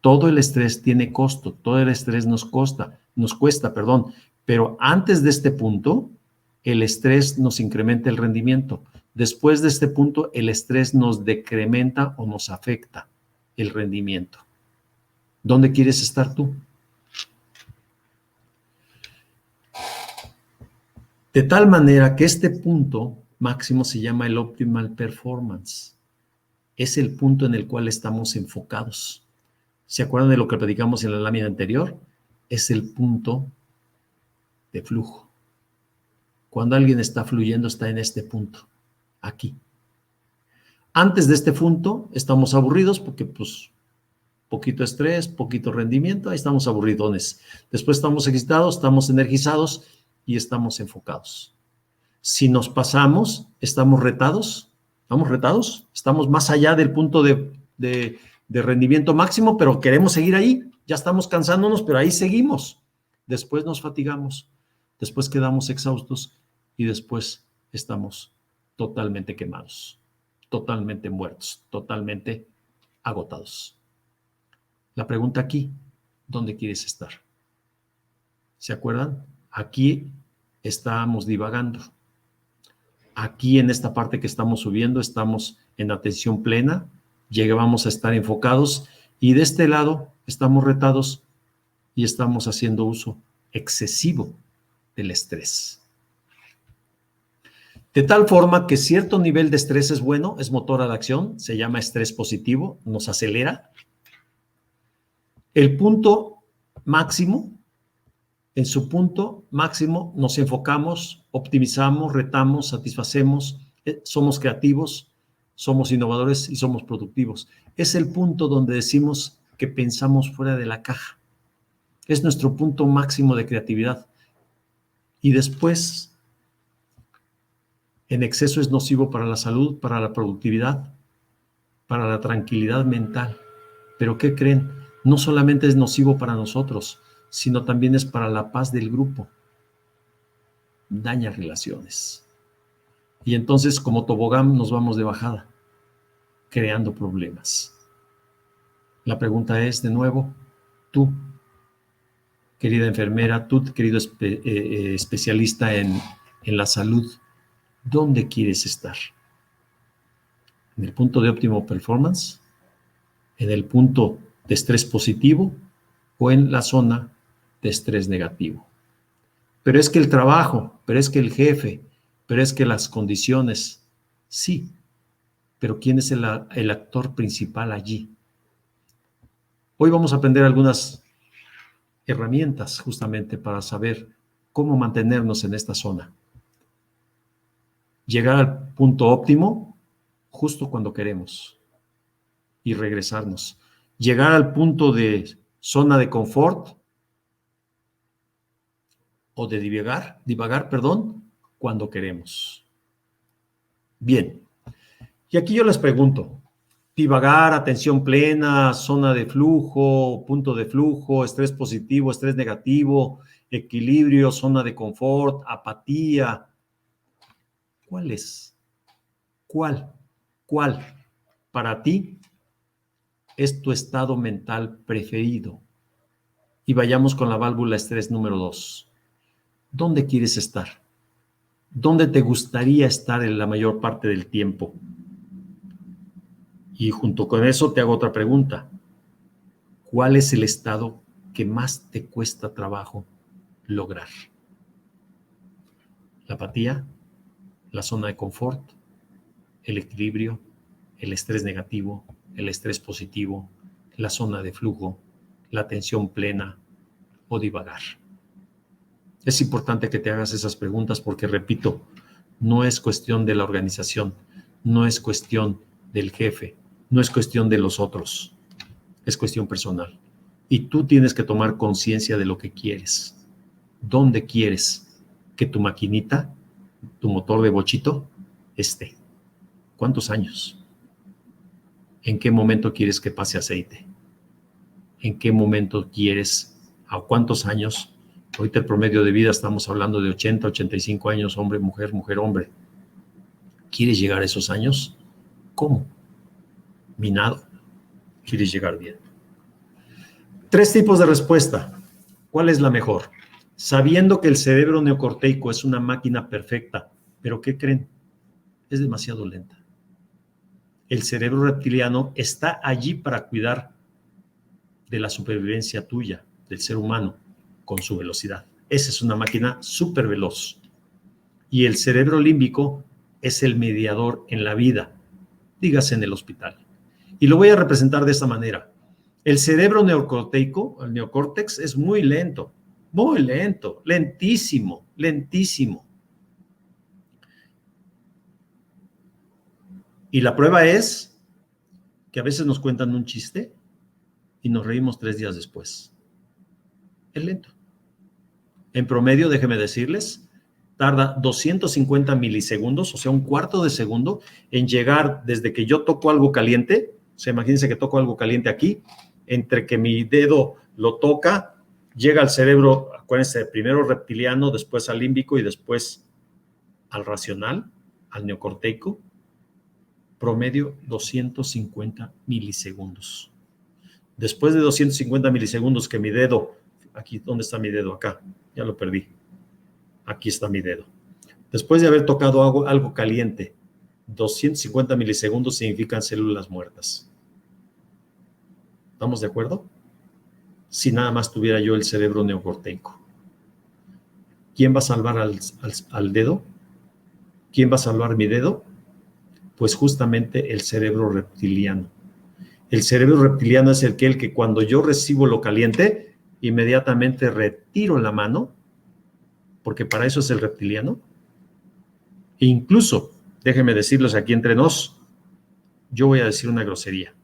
todo el estrés tiene costo, todo el estrés nos cuesta, pero antes de este punto, el estrés nos incrementa el rendimiento. Después de este punto, el estrés nos decrementa o nos afecta el rendimiento. ¿Dónde quieres estar tú? De tal manera que este punto máximo se llama el optimal performance. Es el punto en el cual estamos enfocados. ¿Se acuerdan de lo que platicamos en la lámina anterior? Es el punto de flujo. Cuando alguien está fluyendo, está en este punto, aquí. Antes de este punto, estamos aburridos porque, pues, poquito estrés, poquito rendimiento, ahí estamos aburridones. Después estamos excitados, estamos energizados y estamos enfocados. Si nos pasamos, estamos retados, estamos más allá del punto de rendimiento máximo, pero queremos seguir ahí, ya estamos cansándonos, pero ahí seguimos. Después nos fatigamos, después quedamos exhaustos y después estamos totalmente quemados, totalmente muertos, totalmente agotados. La pregunta aquí, ¿dónde quieres estar? ¿Se acuerdan? Aquí estamos divagando. Aquí en esta parte que estamos subiendo estamos en atención plena, llegamos a estar enfocados y de este lado estamos retados y estamos haciendo uso excesivo del estrés. De tal forma que cierto nivel de estrés es bueno, es motor a la acción, se llama estrés positivo, nos acelera. El punto máximo, en su punto máximo nos enfocamos, optimizamos, retamos, satisfacemos, somos creativos, somos innovadores y somos productivos. Es el punto donde decimos que pensamos fuera de la caja. Es nuestro punto máximo de creatividad. Y después, en exceso es nocivo para la salud, para la productividad, para la tranquilidad mental. Pero ¿qué creen? No solamente es nocivo para nosotros, sino también es para la paz del grupo. Daña relaciones. Y entonces, como tobogán, nos vamos de bajada, creando problemas. La pregunta es, de nuevo, tú, querida enfermera, tú, querido especialista en la salud, ¿dónde quieres estar? ¿En el punto de óptimo performance? ¿En el punto de estrés positivo? ¿O en la zona de estrés negativo? Pero es que el trabajo, pero es que el jefe, pero es que las condiciones, sí, pero ¿quién es el actor principal allí? Hoy vamos a aprender algunas herramientas justamente para saber cómo mantenernos en esta zona. Llegar al punto óptimo justo cuando queremos y regresarnos. Llegar al punto de zona de confort o de divagar, cuando queremos. Bien, y aquí yo les pregunto, divagar, atención plena, zona de flujo, punto de flujo, estrés positivo, estrés negativo, equilibrio, zona de confort, apatía. ¿Cuál es? ¿Cuál para ti es tu estado mental preferido? Y vayamos con la válvula estrés número 2. ¿Dónde quieres estar? ¿Dónde te gustaría estar en la mayor parte del tiempo? Y junto con eso te hago otra pregunta. ¿Cuál es el estado que más te cuesta trabajo lograr? ¿La apatía? ¿La zona de confort? ¿El equilibrio? ¿El estrés negativo? ¿El estrés positivo? ¿La zona de flujo? la atención plena o divagar. Es importante que te hagas esas preguntas porque, repito, no es cuestión de la organización, no es cuestión del jefe, no es cuestión de los otros, es cuestión personal. Y tú tienes que tomar conciencia de lo que quieres. ¿Dónde quieres que tu maquinita, tu motor de bochito, esté? ¿Cuántos años? ¿En qué momento quieres que pase aceite? ¿En qué momento quieres? ¿A cuántos años? Ahorita el promedio de vida estamos hablando de 80, 85 años, hombre, mujer, mujer, hombre. ¿Quieres llegar a esos años? ¿Cómo? Minado. ¿Quieres llegar bien? 3 tipos de respuesta. ¿Cuál es la mejor? Sabiendo que el cerebro neocorteico es una máquina perfecta, pero ¿qué creen? Es demasiado lenta. El cerebro reptiliano está allí para cuidar de la supervivencia tuya, del ser humano, con su velocidad. Esa es una máquina súper veloz. Y el cerebro límbico es el mediador en la vida, dígase en el hospital. Y lo voy a representar de esta manera. El cerebro neocorteico, el neocórtex, es muy lento, lentísimo, lentísimo. Y la prueba es que a veces nos cuentan un chiste y nos reímos 3 días después. Es lento. En promedio, déjenme decirles, tarda 250 milisegundos, o sea, un cuarto de segundo, en llegar desde que yo toco algo caliente. O sea, imagínense que toco algo caliente aquí, entre que mi dedo lo toca, llega al cerebro, acuérdense, primero reptiliano, después al límbico y después al racional, al neocorteico. Promedio 250 milisegundos. Después de 250 milisegundos que mi dedo, aquí, ¿dónde está mi dedo? Acá, ya lo perdí. Aquí está mi dedo. Después de haber tocado algo caliente, 250 milisegundos significan células muertas. ¿Estamos de acuerdo? Si nada más tuviera yo el cerebro neocorteico. ¿Quién va a salvar al dedo? ¿Quién va a salvar mi dedo? Pues justamente el cerebro reptiliano. El cerebro reptiliano es el que cuando yo recibo lo caliente, inmediatamente retiro la mano, porque para eso es el reptiliano. E incluso, déjenme decirles aquí entre nos, yo voy a decir una grosería.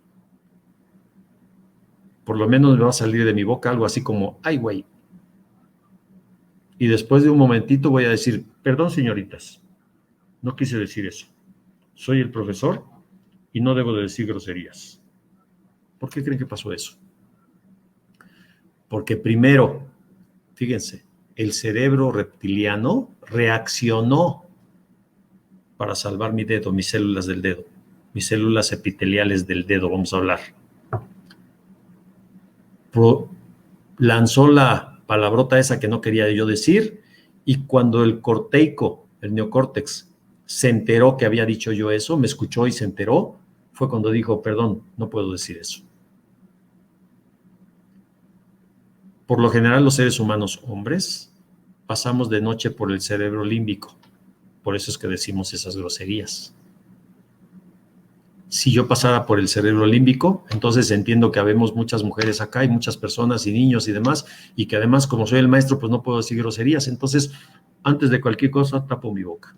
Por lo menos me va a salir de mi boca algo así como, ay, güey. Y después de un momentito voy a decir, perdón, señoritas, no quise decir eso. Soy el profesor y no debo de decir groserías. ¿Por qué creen que pasó eso? Porque primero, fíjense, el cerebro reptiliano reaccionó para salvar mi dedo, mis células del dedo, mis células epiteliales del dedo, vamos a hablar. Lanzó la palabrota esa que no quería yo decir, y cuando el corteico, el neocórtex, se enteró que había dicho yo eso, me escuchó y se enteró, fue cuando dijo, perdón, no puedo decir eso. Por lo general, los seres humanos hombres pasamos de noche por el cerebro límbico. Por eso es que decimos esas groserías. Si yo pasara por el cerebro límbico, entonces entiendo que habemos muchas mujeres acá y muchas personas y niños y demás, y que además, como soy el maestro, pues no puedo decir groserías. Entonces, antes de cualquier cosa, tapo mi boca.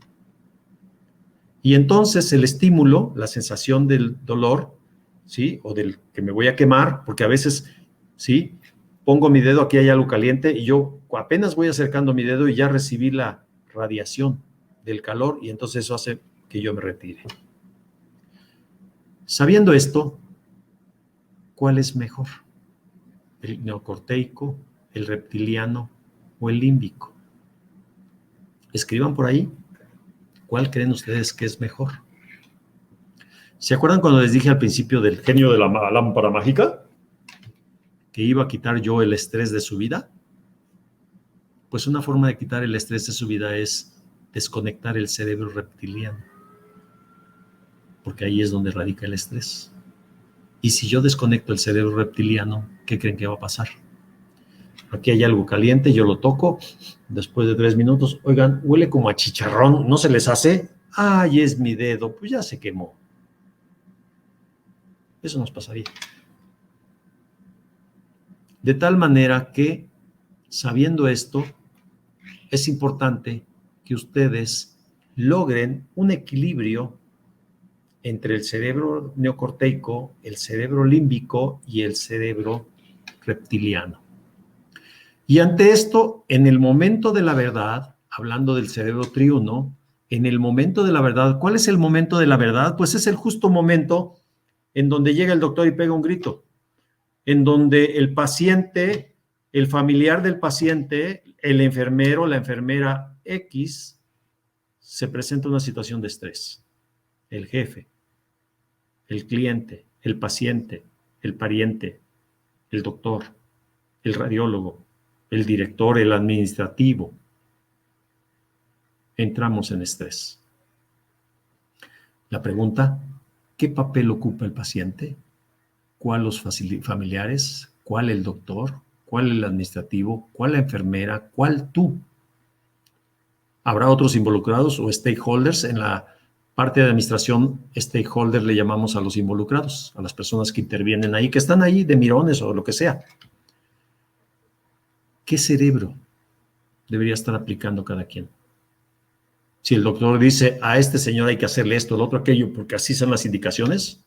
Y entonces el estímulo, la sensación del dolor, ¿sí? O del que me voy a quemar, porque a veces, ¿sí? Pongo mi dedo, aquí hay algo caliente, y yo apenas voy acercando mi dedo y ya recibí la radiación del calor, y entonces eso hace que yo me retire. Sabiendo esto, ¿cuál es mejor? ¿El neocorteico, el reptiliano o el límbico? Escriban por ahí. ¿Cuál creen ustedes que es mejor? ¿Se acuerdan cuando les dije al principio del genio de la lámpara mágica? Que iba a quitar yo el estrés de su vida. Pues una forma de quitar el estrés de su vida es desconectar el cerebro reptiliano. Porque ahí es donde radica el estrés. Y si yo desconecto el cerebro reptiliano, ¿qué creen que va a pasar? Aquí hay algo caliente, yo lo toco, después de 3 minutos, oigan, huele como a chicharrón, ¿no se les hace? Ay, es mi dedo, pues ya se quemó. Eso nos pasaría. De tal manera que, sabiendo esto, es importante que ustedes logren un equilibrio entre el cerebro neocorteico, el cerebro límbico y el cerebro reptiliano. Y ante esto, en el momento de la verdad, hablando del cerebro triuno, en el momento de la verdad, ¿cuál es el momento de la verdad? Pues es el justo momento en donde llega el doctor y pega un grito, en donde el paciente, el familiar del paciente, el enfermero, la enfermera X, se presenta una situación de estrés. El jefe, el cliente, el paciente, el pariente, el doctor, el radiólogo, el director, el administrativo. Entramos en estrés. La pregunta, ¿qué papel ocupa el paciente? ¿Cuál los familiares? ¿Cuál el doctor? ¿Cuál el administrativo? ¿Cuál la enfermera? ¿Cuál tú? ¿Habrá otros involucrados o stakeholders? En la parte de administración, stakeholder le llamamos a los involucrados, a las personas que intervienen ahí, que están ahí de mirones o lo que sea. ¿Qué cerebro debería estar aplicando cada quien? Si el doctor dice, a este señor hay que hacerle esto, el otro, aquello, porque así son las indicaciones,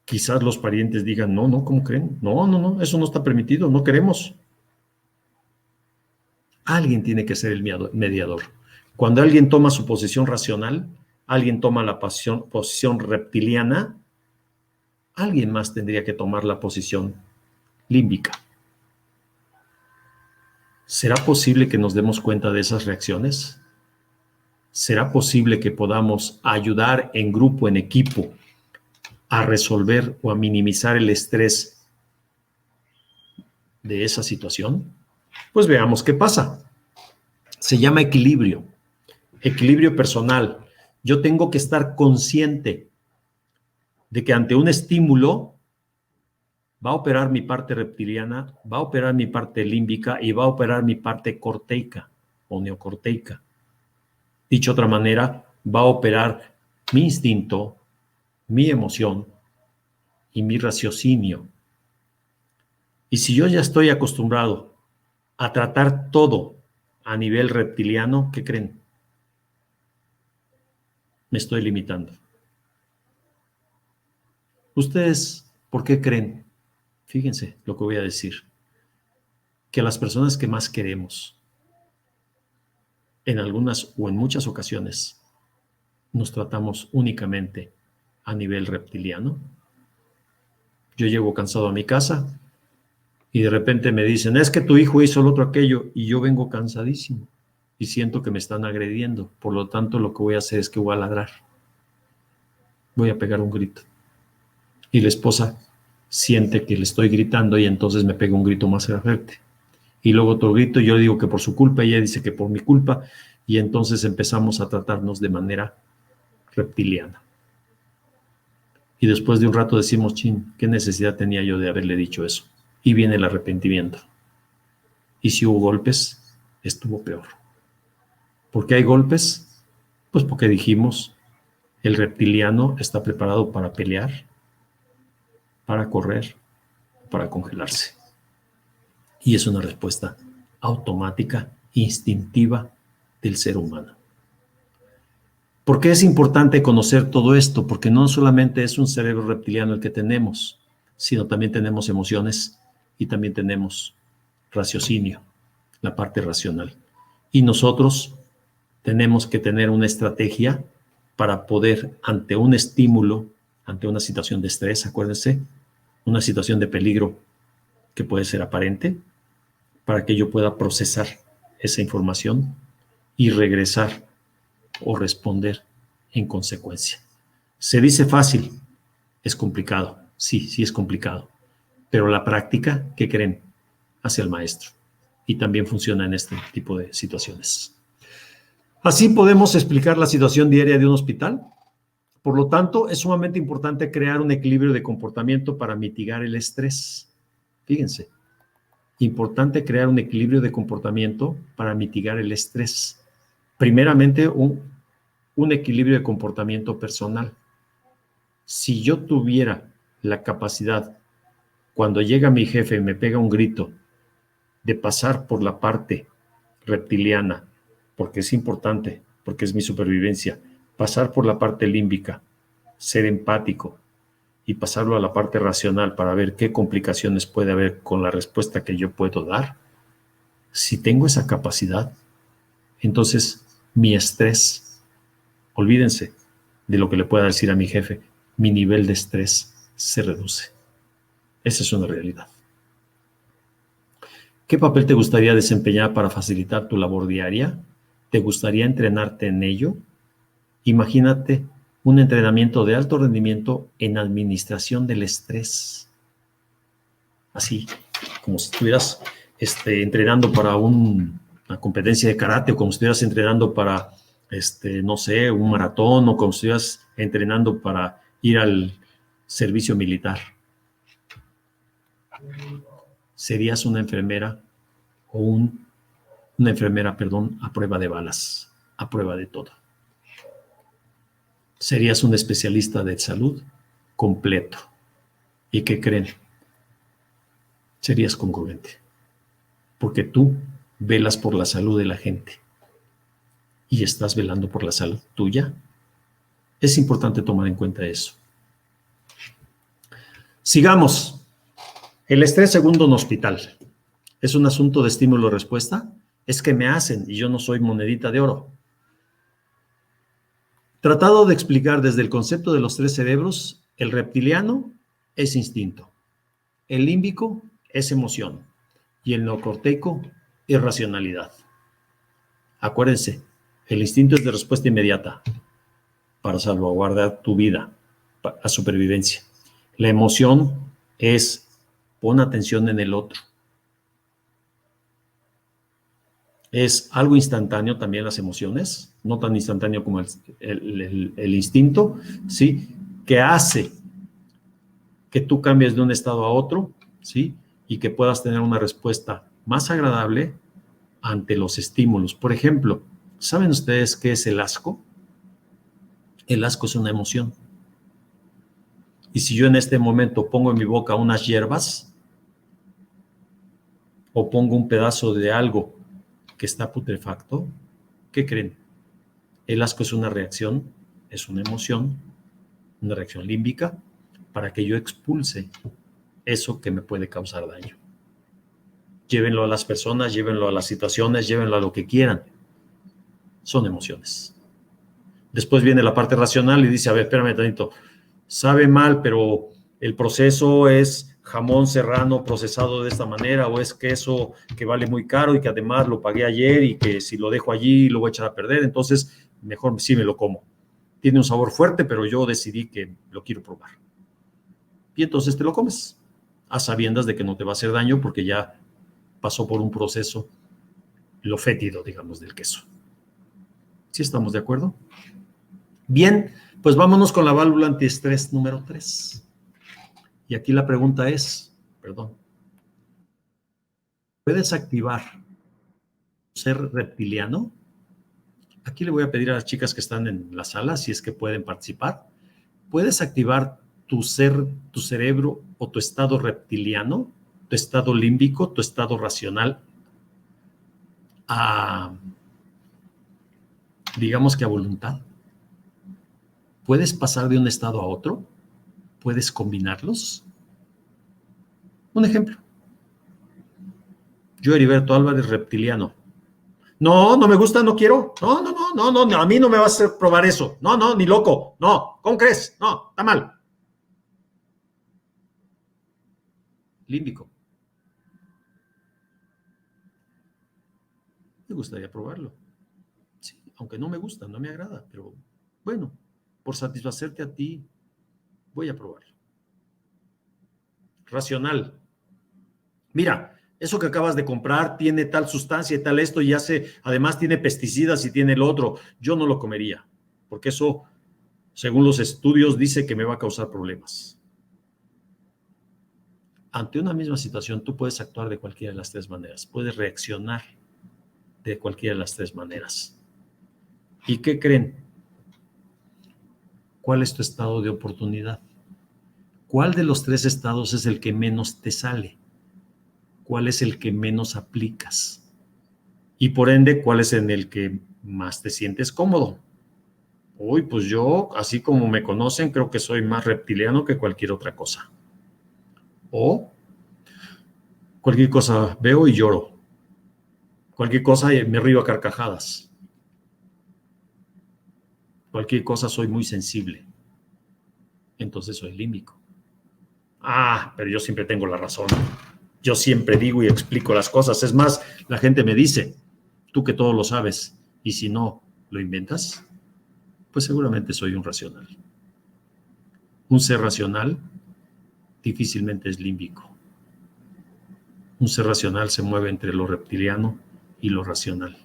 quizás los parientes digan, no, ¿cómo creen? No, eso no está permitido, no queremos. Alguien tiene que ser el mediador. Cuando alguien toma su posición racional, alguien toma la posición reptiliana, alguien más tendría que tomar la posición límbica. ¿Será posible que nos demos cuenta de esas reacciones? ¿Será posible que podamos ayudar en grupo, en equipo, a resolver o a minimizar el estrés de esa situación? Pues veamos qué pasa. Se llama equilibrio personal. Yo tengo que estar consciente de que ante un estímulo va a operar mi parte reptiliana, va a operar mi parte límbica y va a operar mi parte corteica o neocorteica. Dicho de otra manera, va a operar mi instinto, mi emoción y mi raciocinio. Y si yo ya estoy acostumbrado a tratar todo a nivel reptiliano, ¿qué creen? Me estoy limitando. ¿Ustedes por qué creen? Fíjense lo que voy a decir. Que las personas que más queremos, en algunas o en muchas ocasiones, nos tratamos únicamente a nivel reptiliano. Yo llego cansado a mi casa y de repente me dicen, es que tu hijo hizo el otro aquello, y yo vengo cansadísimo y siento que me están agrediendo. Por lo tanto, lo que voy a hacer es que voy a ladrar. Voy a pegar un grito. Y la esposa siente que le estoy gritando y entonces me pega un grito más fuerte. Y luego otro grito, yo digo que por su culpa, ella dice que por mi culpa, y entonces empezamos a tratarnos de manera reptiliana. Y después de un rato decimos, chin, ¿qué necesidad tenía yo de haberle dicho eso? Y viene el arrepentimiento. Y si hubo golpes, estuvo peor. ¿Por qué hay golpes? Pues porque dijimos, el reptiliano está preparado para pelear, para correr, para congelarse. Y es una respuesta automática, instintiva del ser humano. ¿Por qué es importante conocer todo esto? Porque no solamente es un cerebro reptiliano el que tenemos, sino también tenemos emociones y también tenemos raciocinio, la parte racional. Y nosotros tenemos que tener una estrategia para poder, ante un estímulo, ante una situación de estrés, acuérdense, una situación de peligro que puede ser aparente, para que yo pueda procesar esa información y regresar o responder en consecuencia. Se dice fácil, es complicado. Sí es complicado. Pero la práctica, ¿qué creen? Hace al maestro. Y también funciona en este tipo de situaciones. Así podemos explicar la situación diaria de un hospital. Por lo tanto, es sumamente importante crear un equilibrio de comportamiento para mitigar el estrés. Fíjense, importante crear un equilibrio de comportamiento para mitigar el estrés. Primeramente, un equilibrio de comportamiento personal. Si yo tuviera la capacidad Cuando llega mi jefe y me pega un grito de pasar por la parte reptiliana, porque es importante, porque es mi supervivencia, pasar por la parte límbica, ser empático y pasarlo a la parte racional para ver qué complicaciones puede haber con la respuesta que yo puedo dar. Si tengo esa capacidad, entonces mi estrés, olvídense de lo que le pueda decir a mi jefe, mi nivel de estrés se reduce. Esa es una realidad. ¿Qué papel te gustaría desempeñar para facilitar tu labor diaria? ¿Te gustaría entrenarte en ello? Imagínate un entrenamiento de alto rendimiento en administración del estrés. Así, como si estuvieras entrenando para una competencia de karate, o como si estuvieras entrenando para, no sé, un maratón, o como si estuvieras entrenando para ir al servicio militar. Serías una enfermera o una enfermera, a prueba de balas, a prueba de todo. Serías un especialista de salud completo. ¿Y qué creen? Serías congruente, porque tú velas por la salud de la gente y estás velando por la salud tuya. Es importante tomar en cuenta eso. Sigamos. El estrés segundo en hospital. ¿Es un asunto de estímulo-respuesta? Es que me hacen y yo no soy monedita de oro. Tratado de explicar desde el concepto de los tres cerebros, el reptiliano es instinto, el límbico es emoción y el neocorteico es racionalidad. Acuérdense, el instinto es de respuesta inmediata para salvaguardar tu vida, a supervivencia. La emoción es pon atención en el otro. Es algo instantáneo también las emociones, no tan instantáneo como el instinto, ¿sí? Que hace que tú cambies de un estado a otro, ¿sí? Y que puedas tener una respuesta más agradable ante los estímulos. Por ejemplo, ¿saben ustedes qué es el asco? El asco es una emoción. Y si yo en este momento pongo en mi boca unas hierbas o pongo un pedazo de algo que está putrefacto, ¿qué creen? El asco es una reacción, es una emoción, una reacción límbica para que yo expulse eso que me puede causar daño. Llévenlo a las personas, llévenlo a las situaciones, llévenlo a lo que quieran. Son emociones. Después viene la parte racional y dice, a ver, espérame tantito, sabe mal, pero el proceso es jamón serrano procesado de esta manera, o es queso que vale muy caro y que además lo pagué ayer y que si lo dejo allí lo voy a echar a perder, entonces mejor sí me lo como. Tiene un sabor fuerte, pero yo decidí que lo quiero probar. Y entonces te lo comes, a sabiendas de que no te va a hacer daño porque ya pasó por un proceso, lo fétido, digamos, del queso. ¿Sí estamos de acuerdo? Bien, pues vámonos con la válvula antiestrés número 3. Y aquí la pregunta es, ¿puedes activar ser reptiliano? Aquí le voy a pedir a las chicas que están en la sala, si es que pueden participar. ¿Puedes activar tu cerebro o tu estado reptiliano, tu estado límbico, tu estado racional, digamos que a voluntad? ¿Puedes pasar de un estado a otro? ¿Puedes combinarlos? Un ejemplo. Yo, Heriberto Álvarez, reptiliano. No, no me gusta, no quiero. No, a mí no me vas a hacer probar eso. No, ni loco. No, ¿cómo crees? No, está mal. Límbico. Me gustaría probarlo. Sí, aunque no me gusta, no me agrada, pero bueno, por satisfacerte a ti, voy a probarlo. Racional. Mira, eso que acabas de comprar tiene tal sustancia y tal esto y además tiene pesticidas y tiene el otro. Yo no lo comería, porque eso, según los estudios, dice que me va a causar problemas. Ante una misma situación, tú puedes actuar de cualquiera de las tres maneras, puedes reaccionar de cualquiera de las tres maneras. ¿Y qué creen? ¿Cuál es tu estado de oportunidad? ¿Cuál de los tres estados es el que menos te sale? ¿Cuál es el que menos aplicas? Y por ende, ¿cuál es en el que más te sientes cómodo? Uy, pues yo, así como me conocen, creo que soy más reptiliano que cualquier otra cosa. O cualquier cosa veo y lloro. Cualquier cosa me río a carcajadas. Cualquier cosa soy muy sensible. Entonces soy límbico. Ah, pero yo siempre tengo la razón. Yo siempre digo y explico las cosas. Es más, la gente me dice, tú que todo lo sabes, y si no lo inventas, pues seguramente soy un racional. Un ser racional difícilmente es límbico. Un ser racional se mueve entre lo reptiliano y lo racional,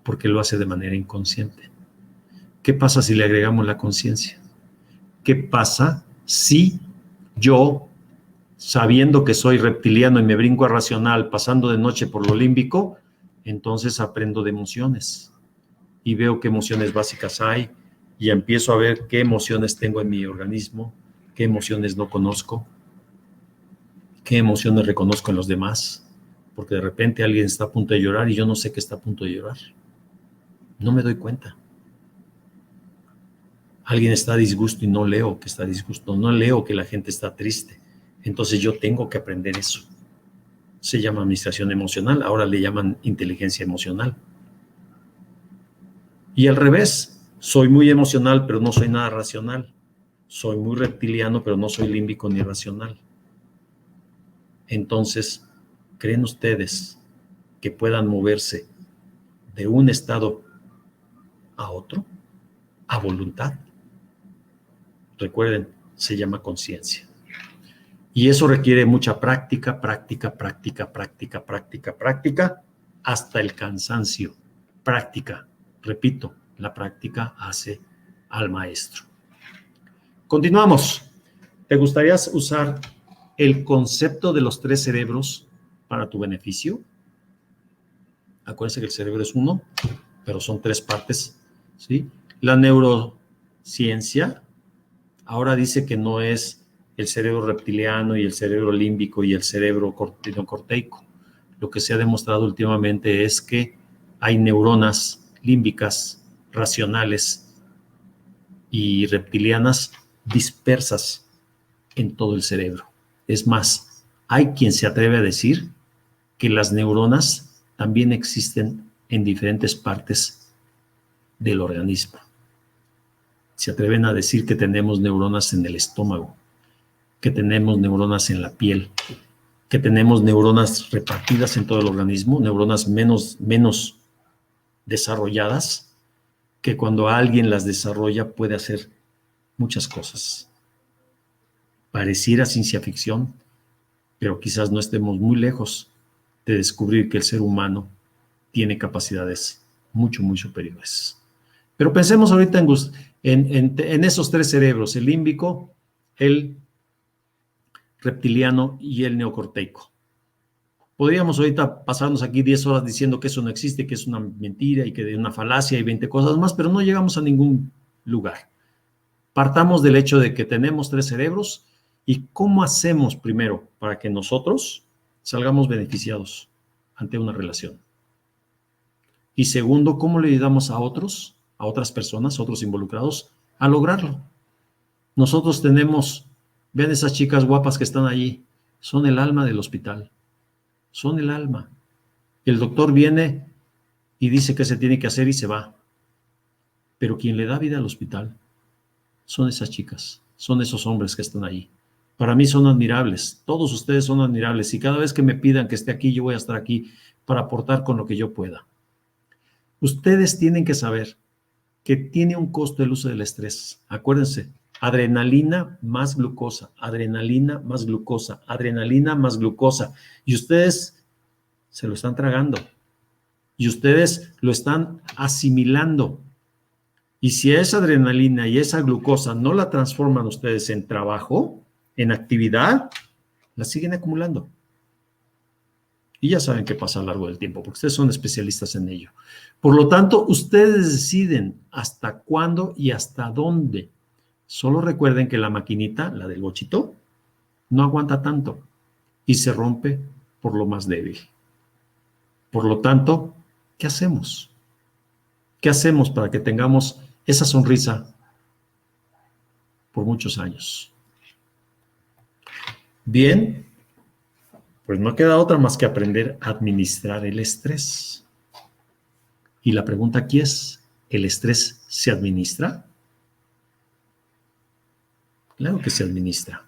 porque lo hace de manera inconsciente. ¿Qué pasa si le agregamos la conciencia? ¿Qué pasa si yo, sabiendo que soy reptiliano y me brinco a racional, pasando de noche por lo límbico, entonces aprendo de emociones y veo qué emociones básicas hay y empiezo a ver qué emociones tengo en mi organismo, qué emociones no conozco, qué emociones reconozco en los demás, porque de repente alguien está a punto de llorar y yo no sé que está a punto de llorar. No me doy cuenta. Alguien está a disgusto y no leo que está a disgusto, no leo que la gente está triste. Entonces yo tengo que aprender eso. Se llama administración emocional, ahora le llaman inteligencia emocional. Y al revés, soy muy emocional, pero no soy nada racional. Soy muy reptiliano, pero no soy límbico ni racional. Entonces, ¿creen ustedes que puedan moverse de un estado a otro, a voluntad? Recuerden, se llama conciencia. Y eso requiere mucha práctica, hasta el cansancio. Práctica. Repito, la práctica hace al maestro. Continuamos. ¿Te gustaría usar el concepto de los tres cerebros para tu beneficio? Acuérdense que el cerebro es uno, pero son tres partes, ¿sí? La neurociencia ahora dice que no es el cerebro reptiliano y el cerebro límbico y el cerebro corteico. Lo que se ha demostrado últimamente es que hay neuronas límbicas, racionales y reptilianas dispersas en todo el cerebro. Es más, hay quien se atreve a decir que las neuronas también existen en diferentes partes del organismo. Se atreven a decir que tenemos neuronas en el estómago, que tenemos neuronas en la piel, que tenemos neuronas repartidas en todo el organismo, neuronas menos desarrolladas, que cuando alguien las desarrolla puede hacer muchas cosas. Pareciera ciencia ficción, pero quizás no estemos muy lejos de descubrir que el ser humano tiene capacidades mucho, muy superiores. Pero pensemos ahorita en esos tres cerebros, el límbico, el reptiliano y el neocorteico. Podríamos ahorita pasarnos aquí 10 horas diciendo que eso no existe, que es una mentira y que es una falacia y 20 cosas más, pero no llegamos a ningún lugar. Partamos del hecho de que tenemos tres cerebros y cómo hacemos primero para que nosotros salgamos beneficiados ante una relación. Y segundo, cómo le ayudamos a otros, a otras personas, a otros involucrados, a lograrlo. Nosotros tenemos, vean esas chicas guapas que están allí, son el alma del hospital, son el alma. El doctor viene y dice qué se tiene que hacer y se va. Pero quien le da vida al hospital son esas chicas, son esos hombres que están allí. Para mí son admirables, todos ustedes son admirables y cada vez que me pidan que esté aquí, yo voy a estar aquí para aportar con lo que yo pueda. Ustedes tienen que saber que tiene un costo el uso del estrés. Acuérdense, adrenalina más glucosa, adrenalina más glucosa, adrenalina más glucosa. Y ustedes se lo están tragando. Y ustedes lo están asimilando. Y si esa adrenalina y esa glucosa no la transforman ustedes en trabajo, en actividad, la siguen acumulando. Y ya saben qué pasa a lo largo del tiempo, porque ustedes son especialistas en ello. Por lo tanto, ustedes deciden hasta cuándo y hasta dónde Solo recuerden que la maquinita, la del bochito, no aguanta tanto y se rompe por lo más débil. Por lo tanto, ¿qué hacemos? ¿Qué hacemos para que tengamos esa sonrisa por muchos años? Bien, pues no queda otra más que aprender a administrar el estrés. Y la pregunta aquí es, ¿el estrés se administra? Claro que se administra.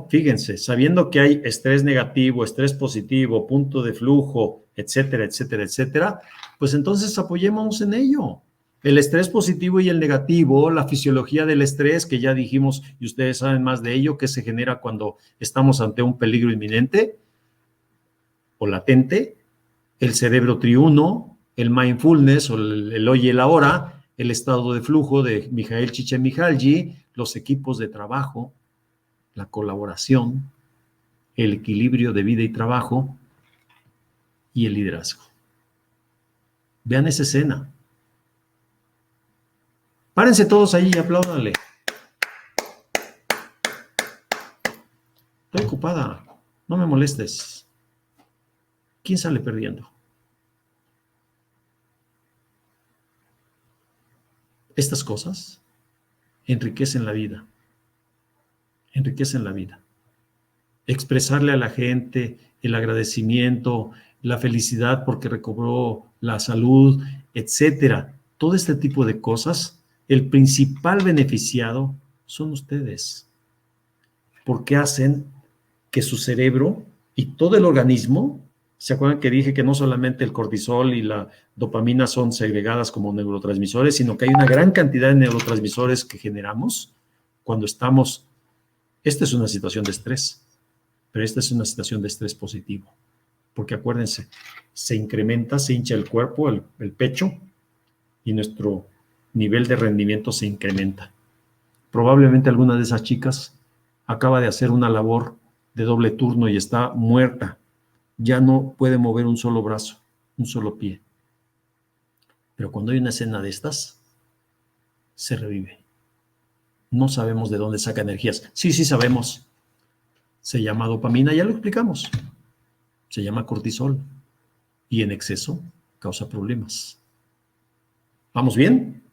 Fíjense, sabiendo que hay estrés negativo, estrés positivo, punto de flujo, etcétera, etcétera, etcétera, pues entonces apoyémonos en ello. El estrés positivo y el negativo, la fisiología del estrés, que ya dijimos, y ustedes saben más de ello, que se genera cuando estamos ante un peligro inminente o latente, el cerebro triuno, el mindfulness o el hoy y el ahora, el estado de flujo de Mihaly Csikszentmihalyi, los equipos de trabajo, la colaboración, el equilibrio de vida y trabajo y el liderazgo. Vean esa escena. Párense todos ahí y apláudanle. Estoy ocupada, no me molestes. ¿Quién sale perdiendo? Estas cosas enriquecen la vida. Enriquecen la vida. Expresarle a la gente el agradecimiento, la felicidad porque recobró la salud, etcétera. Todo este tipo de cosas, el principal beneficiado son ustedes, porque hacen que su cerebro y todo el organismo, ¿se acuerdan que dije que no solamente el cortisol y la dopamina son segregadas como neurotransmisores, sino que hay una gran cantidad de neurotransmisores que generamos cuando estamos. Esta es una situación de estrés, pero esta es una situación de estrés positivo, porque acuérdense, se incrementa, se hincha el cuerpo, el pecho, y nuestro nivel de rendimiento se incrementa. Probablemente alguna de esas chicas acaba de hacer una labor de doble turno y está muerta, ya no puede mover un solo brazo, un solo pie. Pero cuando hay una escena de estas, se revive. No sabemos de dónde saca energías. Sí sabemos. Se llama dopamina, ya lo explicamos. Se llama cortisol. Y en exceso causa problemas. ¿Vamos bien?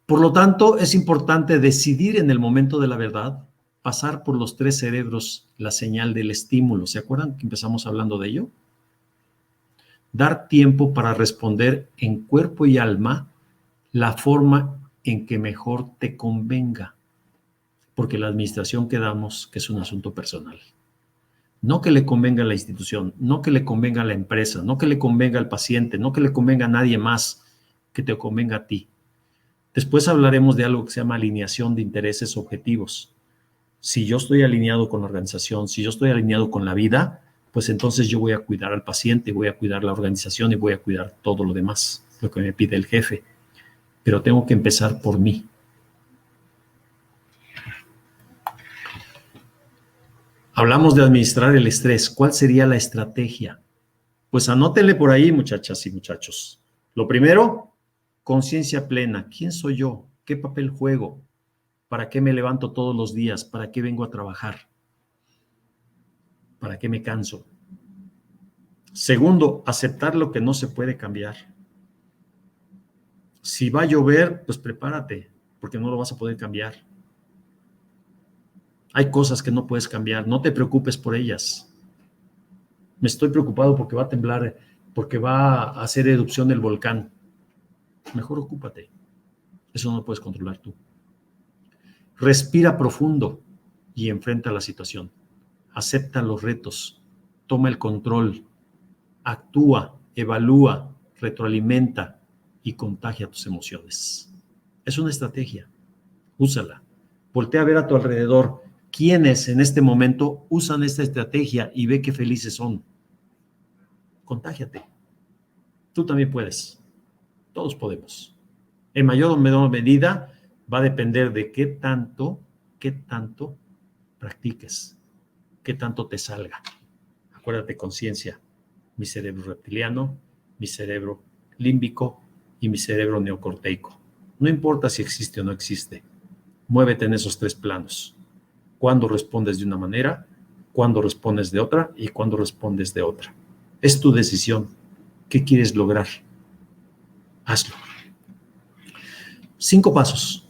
Por lo tanto, es importante decidir en el momento de la verdad, pasar por los 3 cerebros, la señal del estímulo. ¿Se acuerdan que empezamos hablando de ello? Dar tiempo para responder en cuerpo y alma la forma en que mejor te convenga, porque la administración que damos que es un asunto personal. No que le convenga a la institución, no que le convenga a la empresa, no que le convenga al paciente, no que le convenga a nadie más, que te convenga a ti. Después hablaremos de algo que se llama alineación de intereses objetivos. Si yo estoy alineado con la organización, si yo estoy alineado con la vida, pues entonces yo voy a cuidar al paciente, voy a cuidar la organización y voy a cuidar todo lo demás, lo que me pide el jefe. Pero tengo que empezar por mí. Hablamos de administrar el estrés. ¿Cuál sería la estrategia? Pues anótenle por ahí, muchachas y muchachos. Lo primero, conciencia plena. ¿Quién soy yo? ¿Qué papel juego? ¿Para qué me levanto todos los días? ¿Para qué vengo a trabajar? ¿Para qué me canso? Segundo, aceptar lo que no se puede cambiar. Si va a llover, pues prepárate, porque no lo vas a poder cambiar. Hay cosas que no puedes cambiar, no te preocupes por ellas. Me estoy preocupado porque va a temblar, porque va a hacer erupción el volcán. Mejor ocúpate. Eso no lo puedes controlar tú. Respira profundo y enfrenta la situación. Acepta los retos, toma el control, actúa, evalúa, retroalimenta y contagia tus emociones. Es una estrategia. Úsala. Voltea a ver a tu alrededor quiénes en este momento usan esta estrategia y ve qué felices son. Contágiate. Tú también puedes. Todos podemos. En mayor o menor medida va a depender de qué tanto practiques, qué tanto te salga. Acuérdate, conciencia, mi cerebro reptiliano, mi cerebro límbico y mi cerebro neocorteico. No importa si existe o no existe. Muévete en esos 3 planos. Cuando respondes de una manera, cuando respondes de otra y cuando respondes de otra. Es tu decisión. ¿Qué quieres lograr? Hazlo. 5 pasos.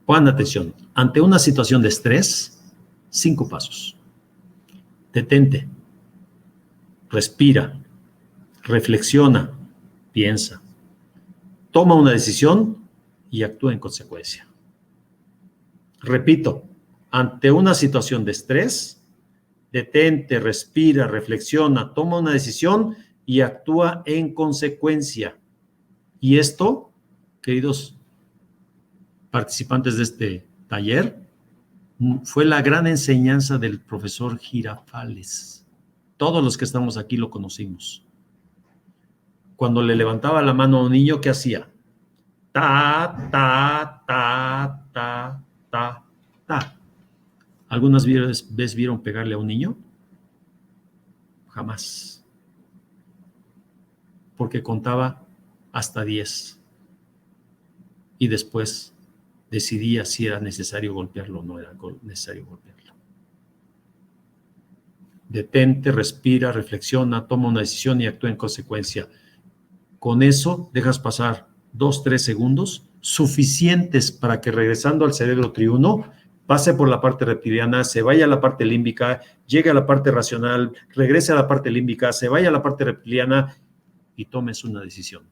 Pongan atención. Ante una situación de estrés, 5 pasos. Detente. Respira. Reflexiona. Piensa. Toma una decisión y actúa en consecuencia. Repito, ante una situación de estrés, detente, respira, reflexiona, toma una decisión y actúa en consecuencia. Y esto, queridos participantes de este taller, fue la gran enseñanza del profesor Girafales. Todos los que estamos aquí lo conocimos. Cuando le levantaba la mano a un niño, ¿qué hacía? Ta, ta, ta, ta, ta, ta. ¿Algunas veces vieron pegarle a un niño? Jamás. Porque contaba hasta 10. Y después decidía si era necesario golpearlo o no era necesario golpearlo. Detente, respira, reflexiona, toma una decisión y actúa en consecuencia. Con eso dejas pasar 2, 3 segundos suficientes para que, regresando al cerebro triuno, pase por la parte reptiliana, se vaya a la parte límbica, llegue a la parte racional, regrese a la parte límbica, se vaya a la parte reptiliana y tomes una decisión.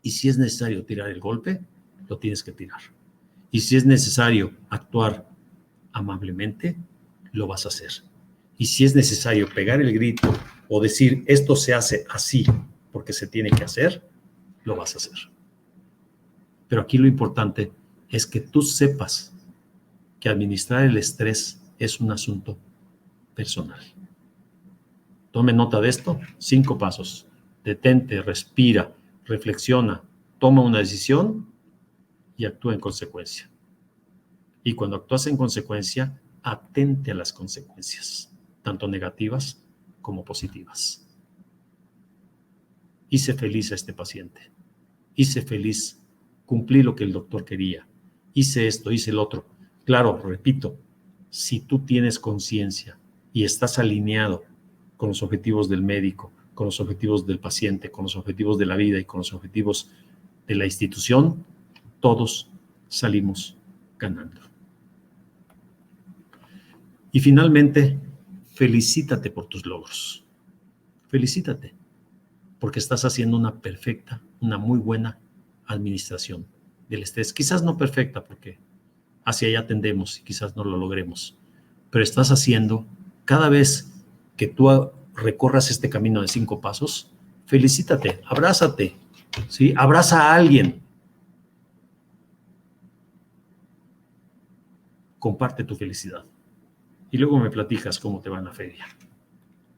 Y si es necesario tirar el golpe, lo tienes que tirar. Y si es necesario actuar amablemente, lo vas a hacer. Y si es necesario pegar el grito o decir esto se hace así porque se tiene que hacer, lo vas a hacer. Pero aquí lo importante es que tú sepas que administrar el estrés es un asunto personal. Tome nota de esto. 5 pasos. Detente, respira, reflexiona, toma una decisión y actúa en consecuencia. Y cuando actúas en consecuencia, atente a las consecuencias, tanto negativas como positivas. Hice feliz a este paciente. Hice feliz, cumplí lo que el doctor quería. Hice esto, hice el otro. Claro, repito, si tú tienes conciencia y estás alineado con los objetivos del médico, con los objetivos del paciente, con los objetivos de la vida y con los objetivos de la institución, todos salimos ganando. Y finalmente, felicítate por tus logros. Felicítate, porque estás haciendo una perfecta, una muy buena administración del estrés. Quizás no perfecta, porque hacia allá tendemos y quizás no lo logremos, pero estás haciendo, cada vez que tú recorras este camino de 5 pasos, felicítate, abrázate, ¿sí? Abraza a alguien. Comparte tu felicidad. Y luego me platicas cómo te va en la feria,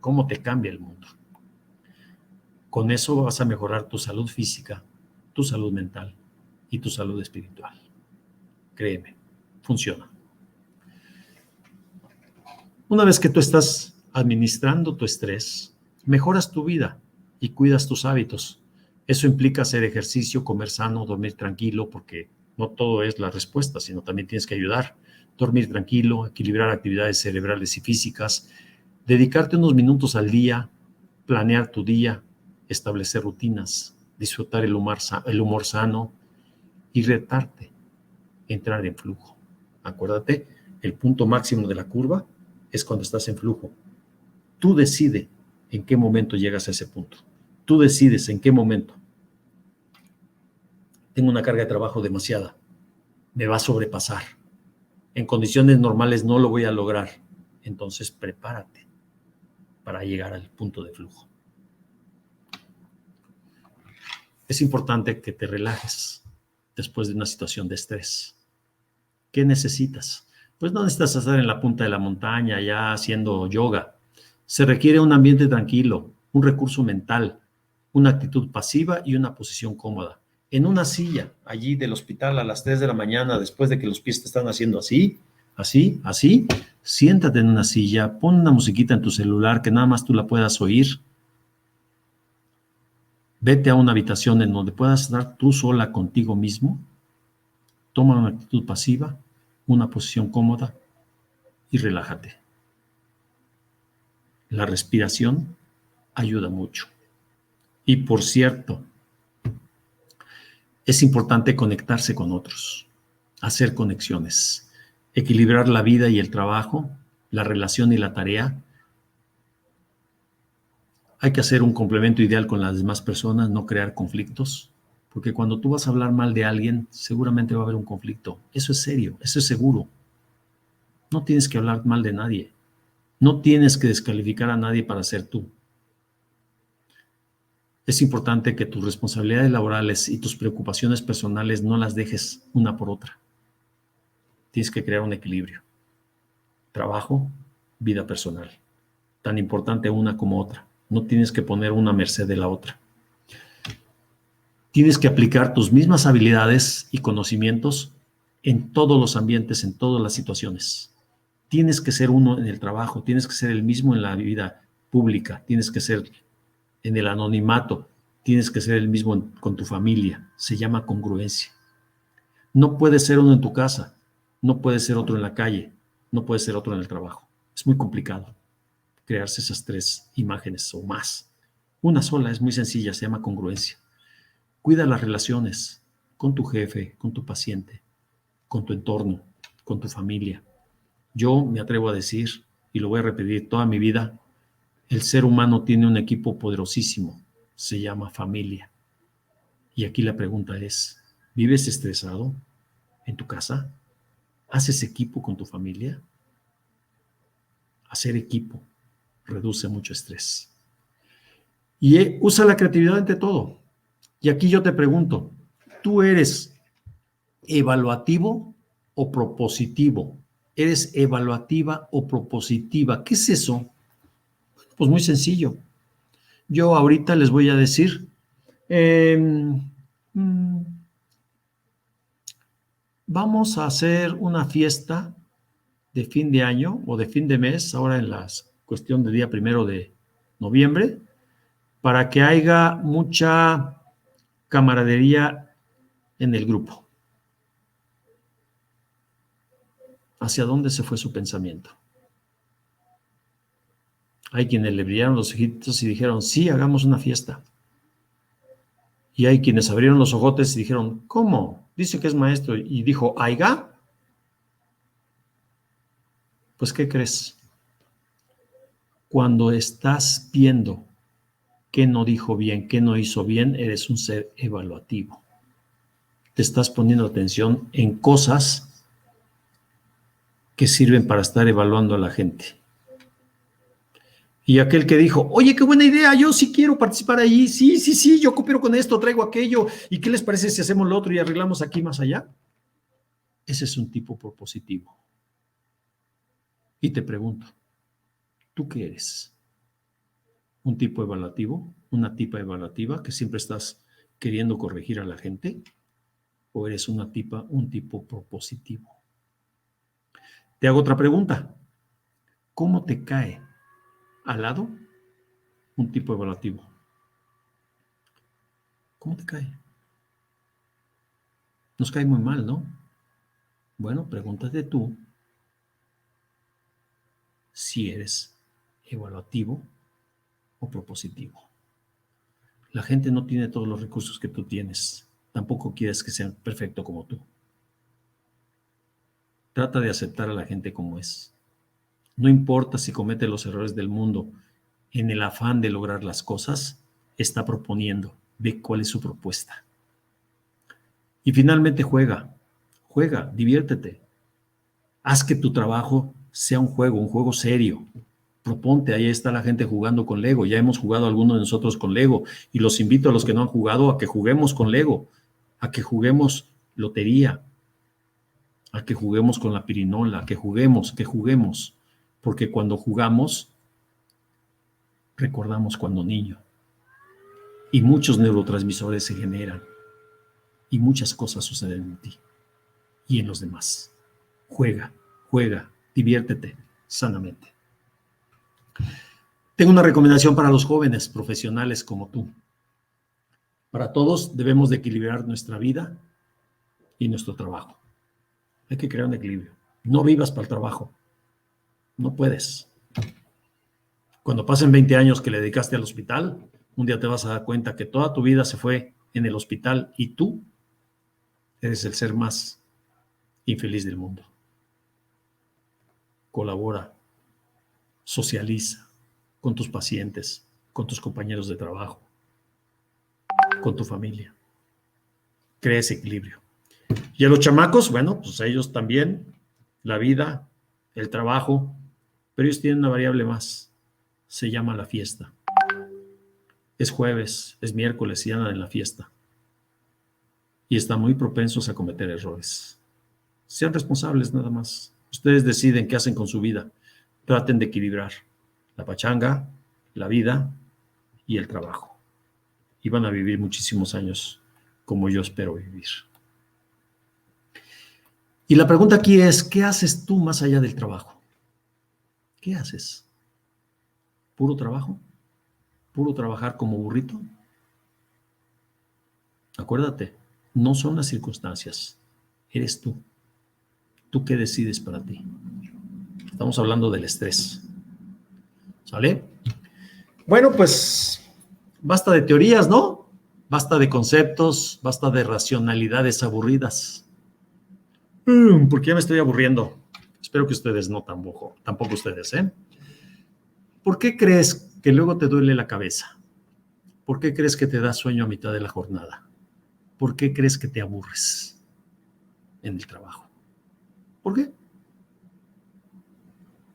cómo te cambia el mundo. Con eso vas a mejorar tu salud física, tu salud mental y tu salud espiritual. Créeme, funciona. Una vez que tú estás administrando tu estrés, mejoras tu vida y cuidas tus hábitos. Eso implica hacer ejercicio, comer sano, dormir tranquilo, porque no todo es la respuesta, sino también tienes que ayudar. Dormir tranquilo, equilibrar actividades cerebrales y físicas, dedicarte unos minutos al día, planear tu día, establecer rutinas, disfrutar el humor sano y retarte, entrar en flujo. Acuérdate, el punto máximo de la curva es cuando estás en flujo. Tú decides en qué momento llegas a ese punto. Tú decides en qué momento. Tengo una carga de trabajo demasiada. Me va a sobrepasar. En condiciones normales no lo voy a lograr. Entonces prepárate para llegar al punto de flujo. Es importante que te relajes después de una situación de estrés. ¿Qué necesitas? Pues no necesitas estar en la punta de la montaña ya haciendo yoga. Se requiere un ambiente tranquilo, un recurso mental, una actitud pasiva y una posición cómoda. En una silla, allí del hospital a las 3 de la mañana, después de que los pies te están haciendo así, siéntate en una silla, pon una musiquita en tu celular que nada más tú la puedas oír. Vete a una habitación en donde puedas estar tú sola contigo mismo Toma una actitud pasiva, una posición cómoda y relájate. La respiración ayuda mucho. Y por cierto, es importante conectarse con otros, hacer conexiones, equilibrar la vida y el trabajo, la relación y la tarea. Hay que hacer un complemento ideal con las demás personas, no crear conflictos, porque cuando tú vas a hablar mal de alguien, seguramente va a haber un conflicto. Eso es serio, eso es seguro. No tienes que hablar mal de nadie. No tienes que descalificar a nadie para ser tú. Es importante que tus responsabilidades laborales y tus preocupaciones personales no las dejes una por otra. Tienes que crear un equilibrio. Trabajo, vida personal. Tan importante una como otra. No tienes que poner una a merced de la otra. Tienes que aplicar tus mismas habilidades y conocimientos en todos los ambientes, en todas las situaciones. Tienes que ser uno en el trabajo, tienes que ser el mismo en la vida pública, tienes que ser en el anonimato, tienes que ser el mismo con tu familia. Se llama congruencia. No puede ser uno en tu casa, no puede ser otro en la calle, no puede ser otro en el trabajo. Es muy complicado crearse esas tres imágenes o más. Una sola es muy sencilla, se llama congruencia. Cuida las relaciones con tu jefe, con tu paciente, con tu entorno, con tu familia. Yo me atrevo a decir, y lo voy a repetir toda mi vida, el ser humano tiene un equipo poderosísimo, se llama familia. Y aquí la pregunta es, ¿vives estresado en tu casa? ¿Haces equipo con tu familia? Hacer equipo reduce mucho estrés. Y usa la creatividad ante todo. Y aquí yo te pregunto, ¿tú eres evaluativo o propositivo? ¿Eres evaluativa o propositiva? ¿Qué es eso? Pues muy sencillo. Yo ahorita les voy a decir, vamos a hacer una fiesta de fin de año o de fin de mes, ahora en la cuestión del día 1 de noviembre, para que haya mucha camaradería en el grupo. ¿Hacia dónde se fue su pensamiento? Hay quienes le brillaron los ojitos y dijeron, sí, hagamos una fiesta. Y hay quienes abrieron los ojotes y dijeron, ¿cómo? Dice que es maestro. Y dijo, ¿aiga? Pues, ¿qué crees? Cuando estás viendo qué no dijo bien, qué no hizo bien, eres un ser evaluativo. Te estás poniendo atención en cosas que sirven para estar evaluando a la gente. Y aquel que dijo, oye, qué buena idea, yo sí quiero participar ahí, sí, yo coopero con esto, traigo aquello, ¿y qué les parece si hacemos lo otro y arreglamos aquí más allá? Ese es un tipo propositivo. Y te pregunto, ¿tú qué eres? ¿Un tipo evaluativo? ¿Una tipa evaluativa que siempre estás queriendo corregir a la gente? ¿O eres un tipo propositivo? Te hago otra pregunta. ¿Cómo te cae al lado un tipo evaluativo? ¿Cómo te cae? Nos cae muy mal, ¿no? Bueno, pregúntate tú si eres evaluativo o propositivo. La gente no tiene todos los recursos que tú tienes. Tampoco quieres que sea perfecto como tú. Trata de aceptar a la gente como es. No importa si comete los errores del mundo, en el afán de lograr las cosas, está proponiendo. Ve cuál es su propuesta. Y finalmente juega, diviértete. Haz que tu trabajo sea un juego serio. Proponte, ahí está la gente jugando con Lego. Ya hemos jugado algunos de nosotros con Lego y los invito a los que no han jugado a que juguemos con Lego, a que juguemos lotería, a que juguemos con la pirinola, que juguemos, porque cuando jugamos recordamos cuando niño y muchos neurotransmisores se generan y muchas cosas suceden en ti y en los demás. Juega, diviértete sanamente. Tengo una recomendación para los jóvenes profesionales como tú. Para todos debemos de equilibrar nuestra vida y nuestro trabajo. Hay que crear un equilibrio. No vivas para el trabajo. No puedes. Cuando pasen 20 años que le dedicaste al hospital, un día te vas a dar cuenta que toda tu vida se fue en el hospital y tú eres el ser más infeliz del mundo. Colabora, socializa con tus pacientes, con tus compañeros de trabajo, con tu familia. Crea ese equilibrio. Y a los chamacos, bueno, pues a ellos también, la vida, el trabajo, pero ellos tienen una variable más. Se llama la fiesta. Es jueves, es miércoles y andan en la fiesta. Y están muy propensos a cometer errores. Sean responsables nada más. Ustedes deciden qué hacen con su vida. Traten de equilibrar la pachanga, la vida y el trabajo. Y van a vivir muchísimos años como yo espero vivir. Y la pregunta aquí es, ¿qué haces tú más allá del trabajo? ¿Qué haces? ¿Puro trabajo? ¿Puro trabajar como burrito? Acuérdate, no son las circunstancias, eres tú. ¿Tú qué decides para ti? Estamos hablando del estrés. ¿Sale? Bueno, pues basta de teorías, ¿no? Basta de conceptos, basta de racionalidades aburridas. Porque ya me estoy aburriendo. Espero que ustedes no tampoco ustedes, ¿eh? ¿Por qué crees que luego te duele la cabeza? ¿Por qué crees que te da sueño a mitad de la jornada? ¿Por qué crees que te aburres en el trabajo? ¿Por qué?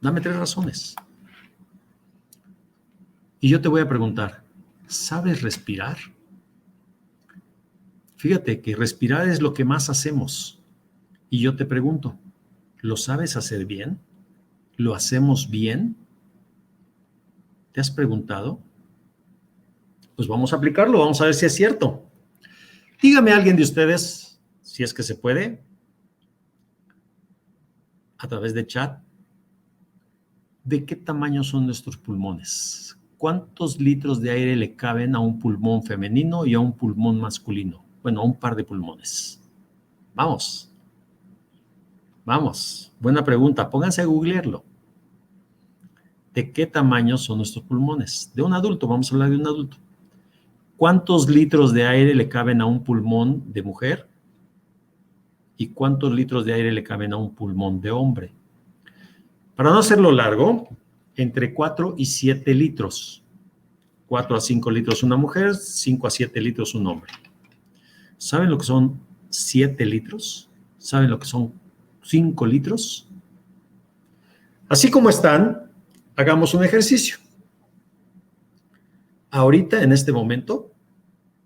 Dame 3 razones. Y yo te voy a preguntar, ¿sabes respirar? Fíjate que respirar es lo que más hacemos. Y yo te pregunto, ¿lo sabes hacer bien? ¿Lo hacemos bien? ¿Te has preguntado? Pues vamos a aplicarlo, vamos a ver si es cierto. Dígame a alguien de ustedes, si es que se puede, a través de chat, ¿de qué tamaño son nuestros pulmones? ¿Cuántos litros de aire le caben a un pulmón femenino y a un pulmón masculino? Bueno, a un par de pulmones. Vamos. Vamos. Buena pregunta. Pónganse a googlearlo. ¿De qué tamaño son nuestros pulmones? De un adulto, vamos a hablar de un adulto. ¿Cuántos litros de aire le caben a un pulmón de mujer? ¿Y cuántos litros de aire le caben a un pulmón de hombre? Para no hacerlo largo, entre 4 y 7 litros. 4 a 5 litros una mujer, 5 a 7 litros un hombre. ¿Saben lo que son 7 litros? ¿Saben lo que son 5 litros? Así como están, hagamos un ejercicio. Ahorita, en este momento,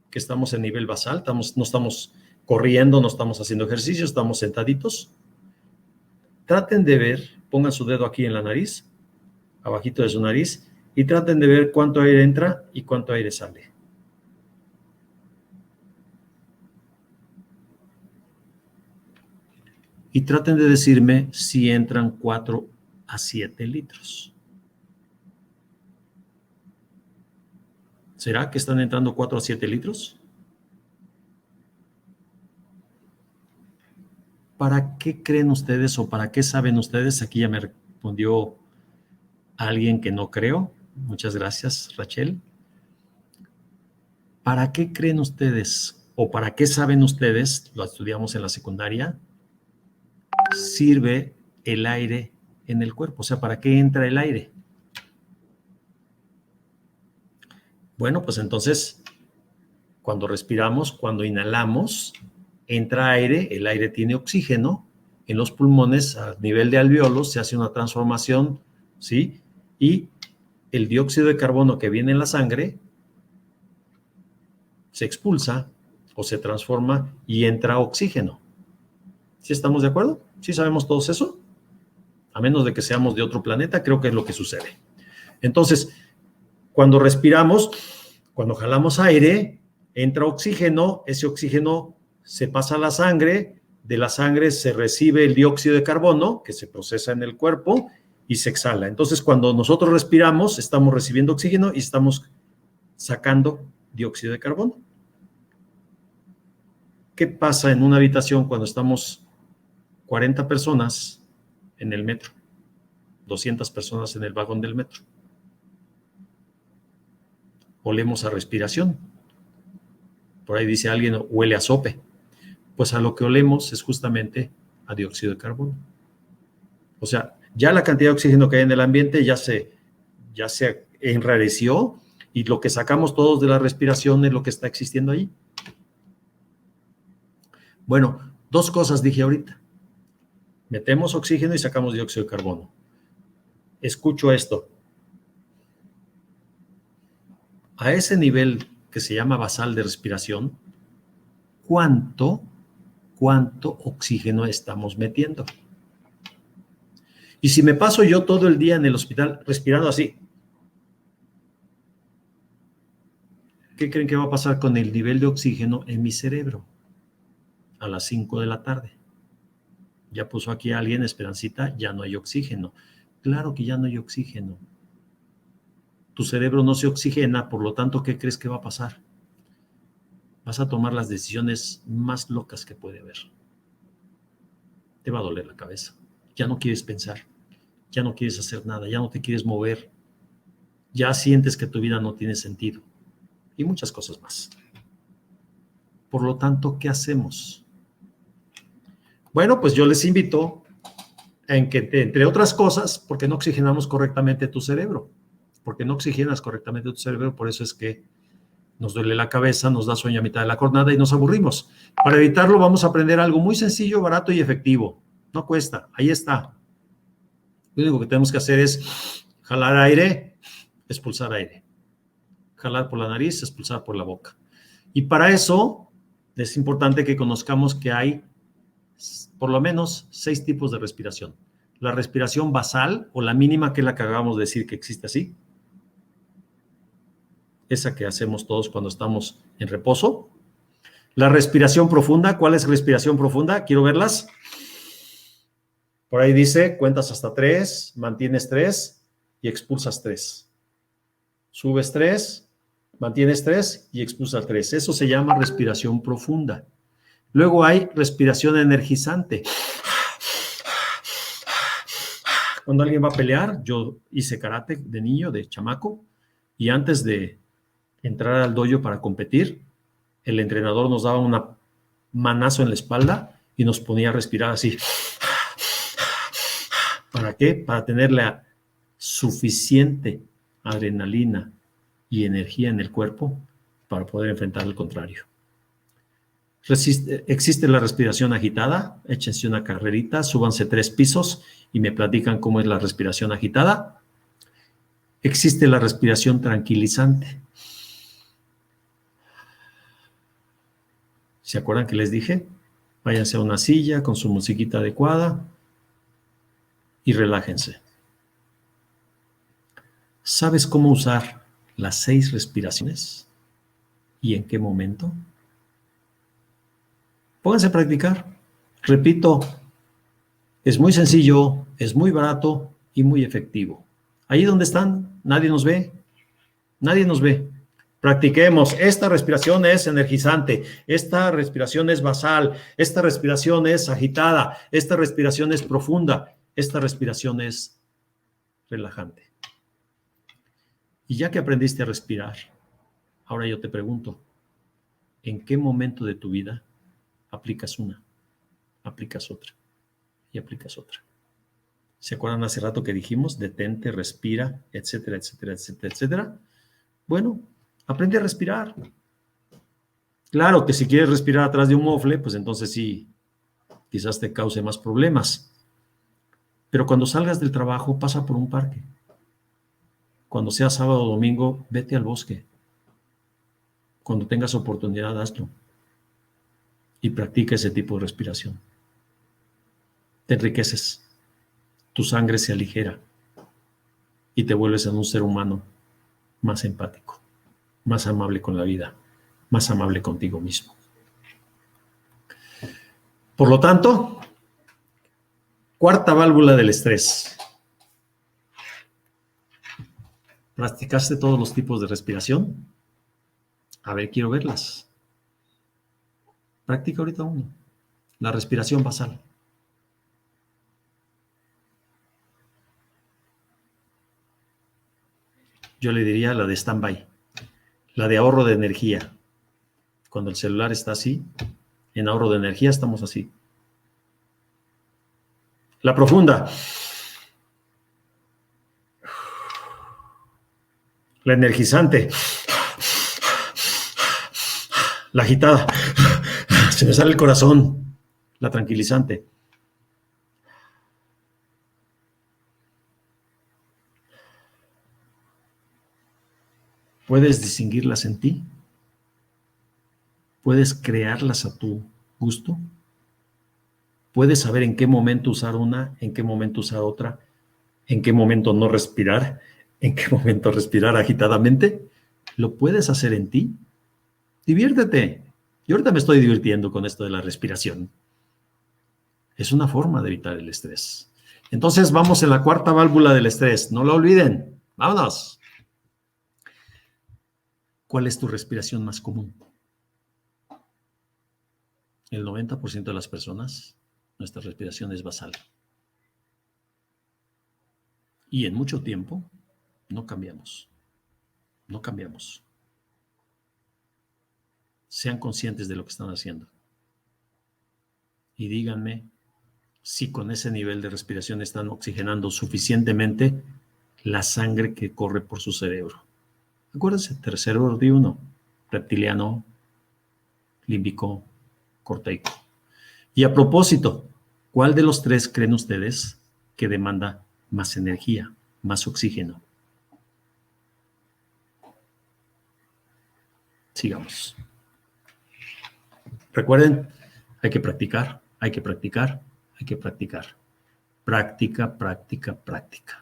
que estamos en nivel basal, no estamos corriendo, no estamos haciendo ejercicio, estamos sentaditos. Traten de ver, pongan su dedo aquí en la nariz, abajito de su nariz, y traten de ver cuánto aire entra y cuánto aire sale. Y traten de decirme si entran 4 a 7 litros. ¿Será que están entrando 4 a 7 litros? ¿Para qué creen ustedes o para qué saben ustedes? Aquí ya me respondió alguien que no creo. Muchas gracias, Rachel. ¿Para qué creen ustedes o para qué saben ustedes, lo estudiamos en la secundaria, sirve el aire en el cuerpo? O sea, ¿para qué entra el aire? Bueno, pues entonces, cuando respiramos, cuando inhalamos, entra aire, el aire tiene oxígeno, en los pulmones, a nivel de alvéolos, se hace una transformación, ¿sí? Y el dióxido de carbono que viene en la sangre se expulsa o se transforma y entra oxígeno. ¿Sí estamos de acuerdo? ¿Sí sabemos todos eso? A menos de que seamos de otro planeta, creo que es lo que sucede. Entonces, cuando respiramos, cuando jalamos aire, entra oxígeno, ese oxígeno se pasa a la sangre, de la sangre se recibe el dióxido de carbono, que se procesa en el cuerpo y se exhala. Entonces, cuando nosotros respiramos, estamos recibiendo oxígeno y estamos sacando dióxido de carbono. ¿Qué pasa en una habitación cuando 40 personas en el metro, 200 personas en el vagón del metro. Olemos a respiración. Por ahí dice alguien, huele a sope. Pues a lo que olemos es justamente a dióxido de carbono. O sea, ya la cantidad de oxígeno que hay en el ambiente ya se enrareció, y lo que sacamos todos de la respiración es lo que está existiendo ahí. Bueno, dos cosas dije ahorita. Metemos oxígeno y sacamos dióxido de carbono. Escucho esto. A ese nivel que se llama basal de respiración, ¿cuánto oxígeno estamos metiendo? Y si me paso yo todo el día en el hospital respirando así, ¿qué creen que va a pasar con el nivel de oxígeno en mi cerebro? A las 5 de la tarde. Ya puso aquí a alguien, Esperancita, ya no hay oxígeno. Claro que ya no hay oxígeno. Tu cerebro no se oxigena, por lo tanto, ¿qué crees que va a pasar? Vas a tomar las decisiones más locas que puede haber. Te va a doler la cabeza. Ya no quieres pensar. Ya no quieres hacer nada. Ya no te quieres mover. Ya sientes que tu vida no tiene sentido. Y muchas cosas más. Por lo tanto, ¿qué hacemos? Bueno, pues yo les invito en que, entre otras cosas, porque no oxigenamos correctamente tu cerebro. Porque no oxigenas correctamente tu cerebro, por eso es que nos duele la cabeza, nos da sueño a mitad de la jornada y nos aburrimos. Para evitarlo, vamos a aprender algo muy sencillo, barato y efectivo. No cuesta, ahí está. Lo único que tenemos que hacer es jalar aire, expulsar aire. Jalar por la nariz, expulsar por la boca. Y para eso es importante que conozcamos que hay por lo menos 6 tipos de respiración. La respiración basal, o la mínima, que es la que acabamos de decir que existe así. Esa que hacemos todos cuando estamos en reposo. La respiración profunda. ¿Cuál es respiración profunda? Quiero verlas. Por ahí dice, cuentas hasta 3, mantienes 3 y expulsas 3. Subes 3, mantienes 3 y expulsas 3. Eso se llama respiración profunda. Luego hay respiración energizante. Cuando alguien va a pelear, yo hice karate de niño, de chamaco, y antes de entrar al dojo para competir, el entrenador nos daba un manazo en la espalda y nos ponía a respirar así. ¿Para qué? Para tener la suficiente adrenalina y energía en el cuerpo para poder enfrentar al contrario. Existe la respiración agitada. Échense una carrerita, súbanse 3 pisos y me platican cómo es la respiración agitada. Existe la respiración tranquilizante. ¿Se acuerdan que les dije? Váyanse a una silla con su musiquita adecuada y relájense. ¿Sabes cómo usar las 6 respiraciones? ¿Y en qué momento? Pónganse a practicar. Repito, es muy sencillo, es muy barato y muy efectivo. Ahí donde están, nadie nos ve. Nadie nos ve. Practiquemos. Esta respiración es energizante. Esta respiración es basal. Esta respiración es agitada. Esta respiración es profunda. Esta respiración es relajante. Y ya que aprendiste a respirar, ahora yo te pregunto, ¿en qué momento de tu vida aplicas una, aplicas otra y aplicas otra? ¿Se acuerdan hace rato que dijimos detente, respira, etcétera, etcétera, etcétera, etcétera? Bueno, aprende a respirar. Claro que si quieres respirar atrás de un mofle, pues entonces sí, quizás te cause más problemas. Pero cuando salgas del trabajo, pasa por un parque. Cuando sea sábado o domingo, vete al bosque. Cuando tengas oportunidad, hazlo. Y practica ese tipo de respiración. Te enriqueces. Tu sangre se aligera. Y te vuelves en un ser humano más empático, más amable con la vida, más amable contigo mismo. Por lo tanto, cuarta válvula del estrés. ¿Practicaste todos los tipos de respiración? A ver, quiero verlas. Practica ahorita uno. La respiración basal. Yo le diría la de stand-by, la de ahorro de energía. Cuando el celular está así, en ahorro de energía estamos así. La profunda. La energizante. La agitada. Se me sale el corazón. La tranquilizante. ¿Puedes distinguirlas en ti? ¿Puedes crearlas a tu gusto? ¿Puedes saber en qué momento usar una, en qué momento usar otra, en qué momento no respirar, en qué momento respirar agitadamente? ¿Lo puedes hacer en ti? Diviértete. Yo ahorita me estoy divirtiendo con esto de la respiración. Es una forma de evitar el estrés. Entonces vamos en la cuarta válvula del estrés. No lo olviden. Vámonos. ¿Cuál es tu respiración más común? El 90% de las personas, nuestra respiración es basal. Y en mucho tiempo no cambiamos. No cambiamos. Sean conscientes de lo que están haciendo. Y díganme si con ese nivel de respiración están oxigenando suficientemente la sangre que corre por su cerebro. Acuérdense, cerebro de uno, reptiliano, límbico, corteico. Y a propósito, ¿cuál de los tres creen ustedes que demanda más energía, más oxígeno? Sigamos. Recuerden, hay que practicar, hay que practicar, hay que practicar. Práctica, práctica, práctica.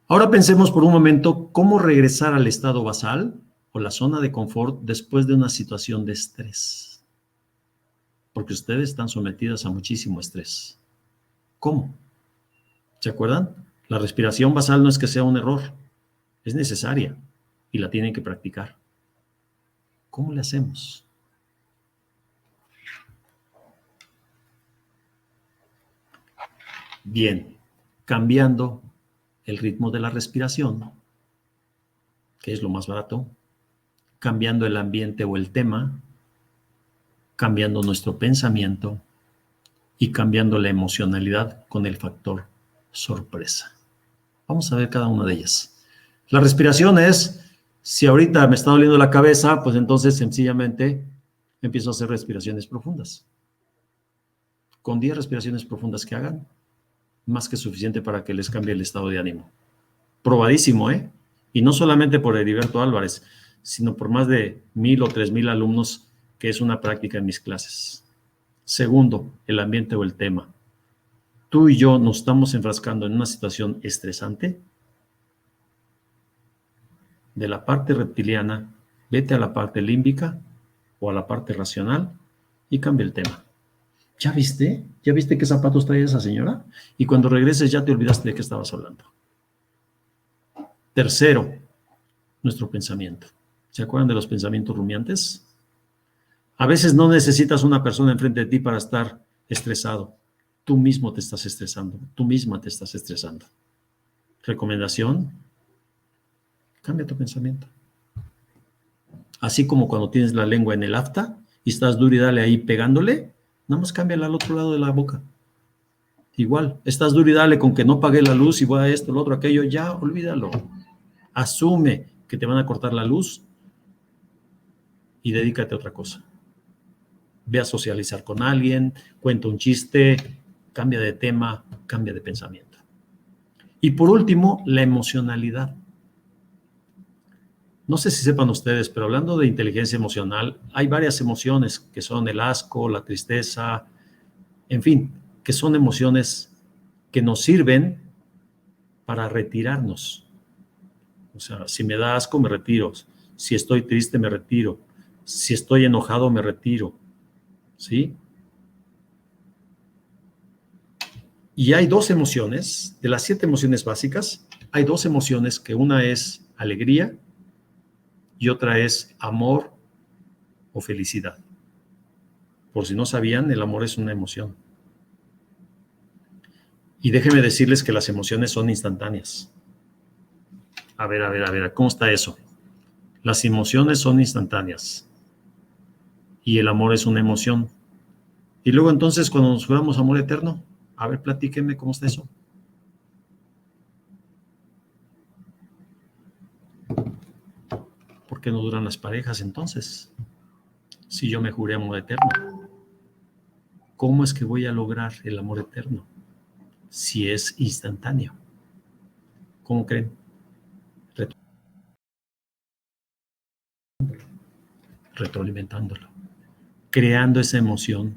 Ahora pensemos por un momento cómo regresar al estado basal o la zona de confort después de una situación de estrés. Porque ustedes están sometidas a muchísimo estrés. ¿Cómo? ¿Se acuerdan? La respiración basal no es que sea un error, es necesaria y la tienen que practicar. ¿Cómo le hacemos? Bien, cambiando el ritmo de la respiración, que es lo más barato, cambiando el ambiente o el tema, cambiando nuestro pensamiento y cambiando la emocionalidad con el factor sorpresa. Vamos a ver cada una de ellas. La respiración es, si ahorita me está doliendo la cabeza, pues entonces sencillamente empiezo a hacer respiraciones profundas. Con 10 respiraciones profundas que hagan, más que suficiente para que les cambie el estado de ánimo. Probadísimo, ¿eh? Y no solamente por Heriberto Álvarez, sino por más de 1,000 o 3,000 alumnos, que es una práctica en mis clases. Segundo, el ambiente o el tema. Tú y yo nos estamos enfrascando en una situación estresante. De la parte reptiliana, vete a la parte límbica o a la parte racional y cambia el tema. ¿Ya viste? ¿Ya viste qué zapatos trae esa señora? Y cuando regreses ya te olvidaste de qué estabas hablando. Tercero, nuestro pensamiento. ¿Se acuerdan de los pensamientos rumiantes? A veces no necesitas una persona enfrente de ti para estar estresado. Tú mismo te estás estresando. Tú misma te estás estresando. Recomendación, cambia tu pensamiento. Así como cuando tienes la lengua en el afta y estás duro y dale ahí pegándole, nada más cámbiala al otro lado de la boca. Igual, estás duro y dale con que no pagué la luz y voy a esto, lo otro, aquello, ya olvídalo. Asume que te van a cortar la luz y dedícate a otra cosa. Ve a socializar con alguien, cuenta un chiste, cambia de tema, cambia de pensamiento. Y por último, la emocionalidad. No sé si sepan ustedes, pero hablando de inteligencia emocional, hay varias emociones que son el asco, la tristeza, en fin, que son emociones que nos sirven para retirarnos. O sea, si me da asco, me retiro. Si estoy triste, me retiro. Si estoy enojado, me retiro. ¿Sí? Y hay dos emociones, de las 7 emociones básicas, hay 2 emociones que una es alegría y otra es amor o felicidad. Por si no sabían, el amor es una emoción. Y déjenme decirles que las emociones son instantáneas. A ver, ¿cómo está eso? Las emociones son instantáneas y el amor es una emoción. Y luego entonces cuando nos juramos amor eterno, a ver, platíquenme cómo está eso. ¿Por qué no duran las parejas entonces? Si yo me juré amor eterno, ¿cómo es que voy a lograr el amor eterno si es instantáneo? ¿Cómo creen? Retroalimentándolo, creando esa emoción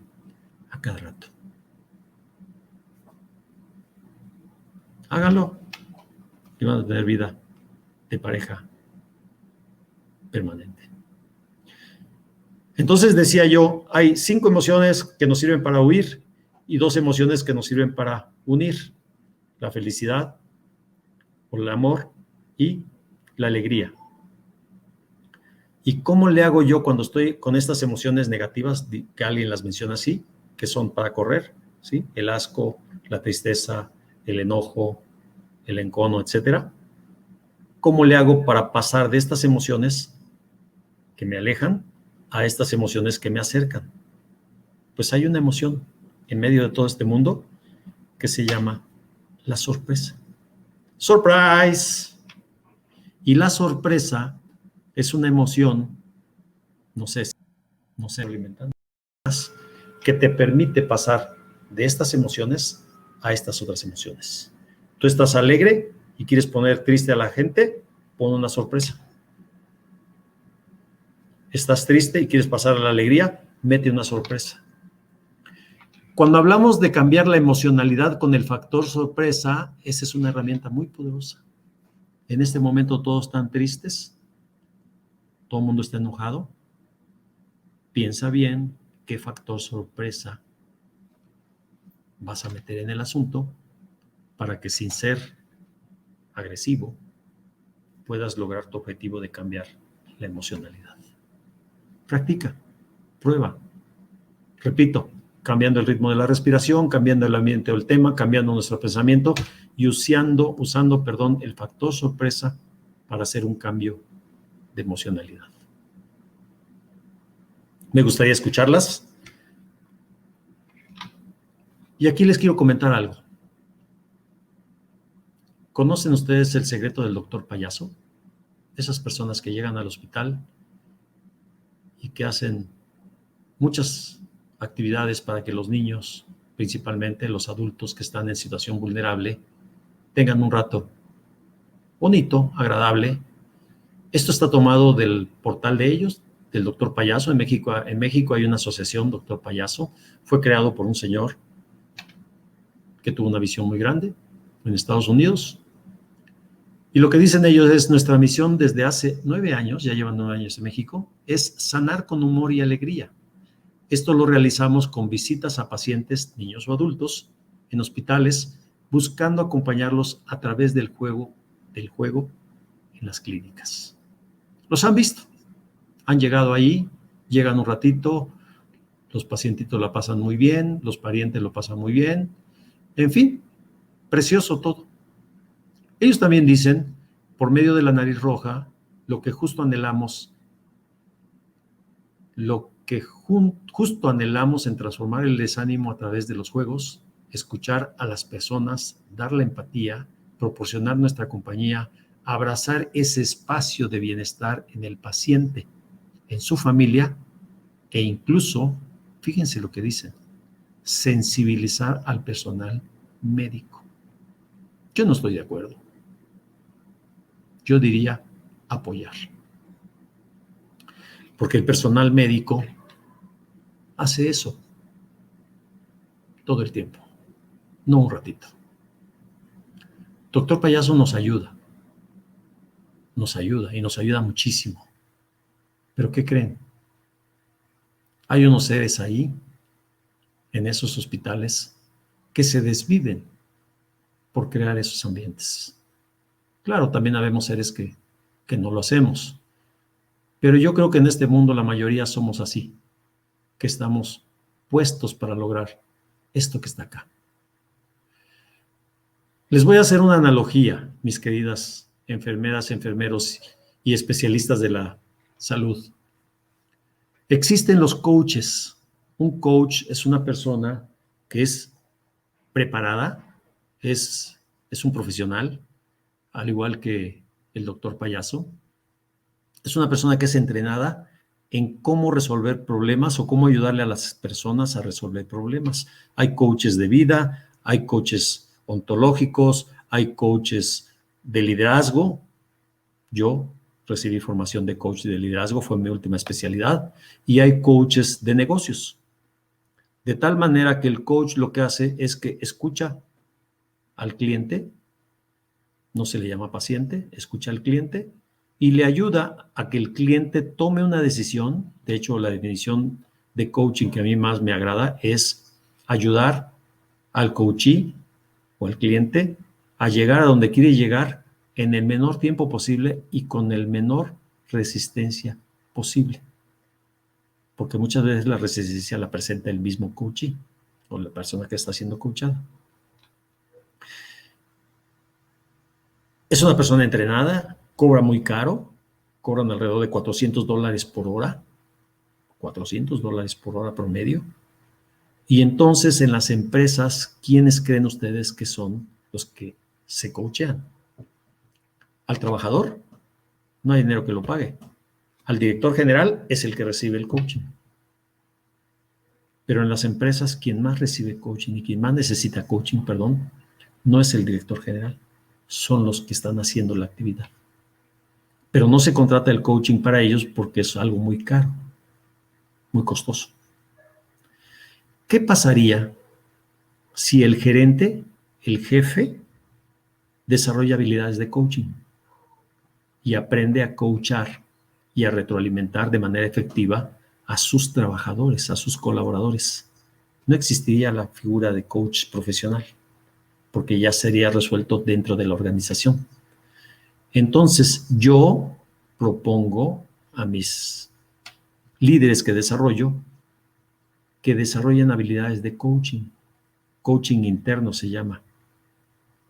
a cada rato. Háganlo y van a tener vida de pareja permanente. Entonces decía yo, hay 5 emociones que nos sirven para huir y 2 emociones que nos sirven para unir: la felicidad o el amor y la alegría. ¿Y cómo le hago yo cuando estoy con estas emociones negativas, que alguien las menciona así, que son para correr, ¿sí? El asco, la tristeza, el enojo, el encono, etcétera? ¿Cómo le hago para pasar de estas emociones que me alejan a estas emociones que me acercan? Pues hay una emoción en medio de todo este mundo que se llama la sorpresa. ¡Surprise! Y la sorpresa es una emoción, no sé, alimentando, que te permite pasar de estas emociones a estas otras emociones. Tú estás alegre y quieres poner triste a la gente, pon una sorpresa. Estás triste y quieres pasar a la alegría, mete una sorpresa. Cuando hablamos de cambiar la emocionalidad con el factor sorpresa, esa es una herramienta muy poderosa. En este momento todos están tristes, todo el mundo está enojado. Piensa bien qué factor sorpresa vas a meter en el asunto para que, sin ser agresivo, puedas lograr tu objetivo de cambiar la emocionalidad. Practica, prueba. Repito, cambiando el ritmo de la respiración, cambiando el ambiente o el tema, cambiando nuestro pensamiento y usando el factor sorpresa para hacer un cambio de emocionalidad. Me gustaría escucharlas. Y aquí les quiero comentar algo. ¿Conocen ustedes el secreto del doctor payaso? Esas personas que llegan al hospital y que hacen muchas actividades para que los niños, principalmente los adultos que están en situación vulnerable, tengan un rato bonito, agradable. Esto está tomado del portal de ellos, del Doctor Payaso. En México hay una asociación, Doctor Payaso. Fue creado por un señor que tuvo una visión muy grande en Estados Unidos. Y lo que dicen ellos es: nuestra misión desde hace 9 años, ya llevan 9 años en México, es sanar con humor y alegría. Esto lo realizamos con visitas a pacientes, niños o adultos, en hospitales, buscando acompañarlos a través del juego en las clínicas. Los han visto, han llegado ahí, llegan un ratito, los pacientitos la pasan muy bien, los parientes lo pasan muy bien, en fin, precioso todo. Ellos también dicen, por medio de la nariz roja, lo que justo anhelamos en transformar el desánimo a través de los juegos, escuchar a las personas, dar la empatía, proporcionar nuestra compañía, abrazar ese espacio de bienestar en el paciente, en su familia, e incluso, fíjense lo que dicen, sensibilizar al personal médico. Yo no estoy de acuerdo. Yo diría apoyar. Porque el personal médico hace eso todo el tiempo, no un ratito. Doctor Payaso nos ayuda y nos ayuda muchísimo. ¿Pero qué creen? Hay unos seres ahí, en esos hospitales, que se desviven por crear esos ambientes. Claro, también habemos seres que no lo hacemos, pero yo creo que en este mundo la mayoría somos así, que estamos puestos para lograr esto que está acá. Les voy a hacer una analogía, mis queridas enfermeras, enfermeros y especialistas de la salud. Existen los coaches. Un coach es una persona que es preparada, es un profesional, al igual que el doctor Payaso. Es una persona que es entrenada en cómo resolver problemas o cómo ayudarle a las personas a resolver problemas. Hay coaches de vida, hay coaches ontológicos, hay coaches de liderazgo. Yo recibí formación de coach de liderazgo, fue mi última especialidad, y hay coaches de negocios. De tal manera que el coach lo que hace es que escucha al cliente, no se le llama paciente, escucha al cliente y le ayuda a que el cliente tome una decisión. De hecho, la definición de coaching que a mí más me agrada es ayudar al coachee o al cliente a llegar a donde quiere llegar en el menor tiempo posible y con el menor resistencia posible. Porque muchas veces la resistencia la presenta el mismo coachee o la persona que está siendo coachada. Es una persona entrenada, cobra muy caro, cobran alrededor de $400 por hora, $400 por hora promedio. Y entonces en las empresas, ¿quiénes creen ustedes que son los que se coachean? Al trabajador, no hay dinero que lo pague. Al director general es el que recibe el coaching. Pero en las empresas, quien más recibe coaching y quien más necesita coaching, no es el director general, son los que están haciendo la actividad. Pero no se contrata el coaching para ellos porque es algo muy caro, muy costoso. ¿Qué pasaría si el gerente, el jefe, desarrolla habilidades de coaching y aprende a coachar y a retroalimentar de manera efectiva a sus trabajadores, a sus colaboradores? No existiría la figura de coach profesional, porque ya sería resuelto dentro de la organización. Entonces, yo propongo a mis líderes que desarrollen habilidades de coaching. Coaching interno se llama.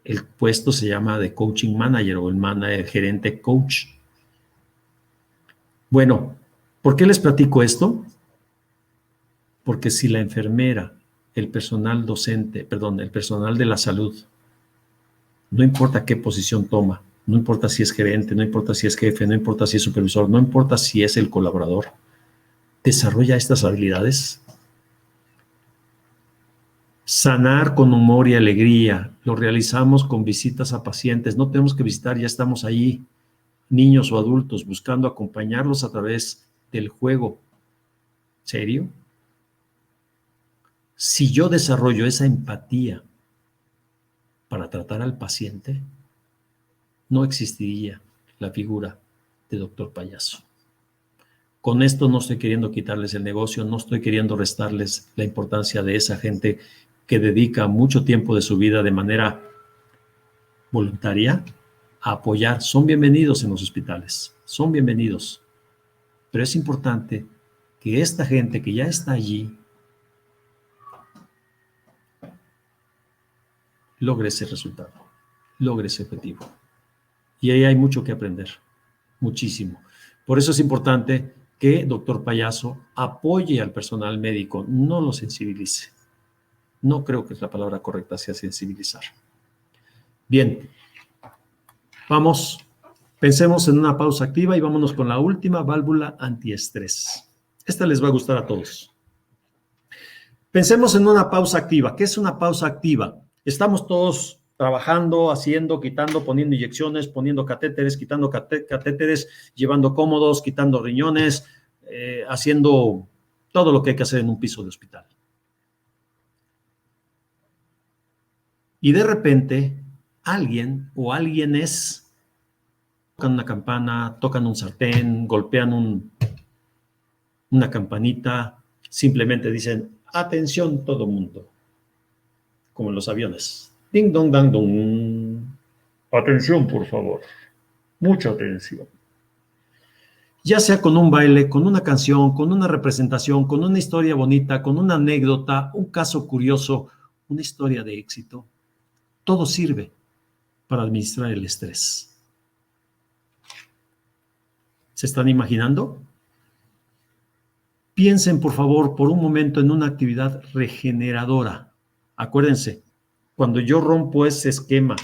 El puesto se llama de coaching manager o el gerente coach. Bueno, ¿por qué les platico esto? Porque si la enfermera, el personal de la salud, no importa qué posición toma, no importa si es gerente, no importa si es jefe, no importa si es supervisor, no importa si es el colaborador, desarrolla estas habilidades. Sanar con humor y alegría, lo realizamos con visitas a pacientes, no tenemos que visitar, ya estamos ahí, niños o adultos, buscando acompañarlos a través del juego. ¿Serio? Si yo desarrollo esa empatía para tratar al paciente, no existiría la figura de doctor Payaso. Con esto no estoy queriendo quitarles el negocio, no estoy queriendo restarles la importancia de esa gente que dedica mucho tiempo de su vida de manera voluntaria a apoyar. Son bienvenidos en los hospitales, son bienvenidos. Pero es importante que esta gente que ya está allí logre ese resultado, logre ese objetivo. Y ahí hay mucho que aprender, muchísimo. Por eso es importante que doctor Payaso apoye al personal médico, no lo sensibilice. No creo que la palabra correcta sea sensibilizar. Bien, pensemos en una pausa activa y vámonos con la última válvula antiestrés. Esta les va a gustar a todos. Pensemos en una pausa activa. ¿Qué es una pausa activa? Estamos todos trabajando, haciendo, quitando, poniendo inyecciones, poniendo catéteres, quitando catéteres, llevando cómodos, quitando riñones, haciendo todo lo que hay que hacer en un piso de hospital. Y de repente, alguien o alguienes tocan una campana, tocan un sartén, golpean una campanita, simplemente dicen, atención todo mundo, como en los aviones. Ding, dong, dang, dong. Atención, por favor. Mucha atención. Ya sea con un baile, con una canción, con una representación, con una historia bonita, con una anécdota, un caso curioso, una historia de éxito, todo sirve para administrar el estrés. ¿Se están imaginando? Piensen, por favor, por un momento en una actividad regeneradora. Acuérdense, cuando yo rompo ese esquema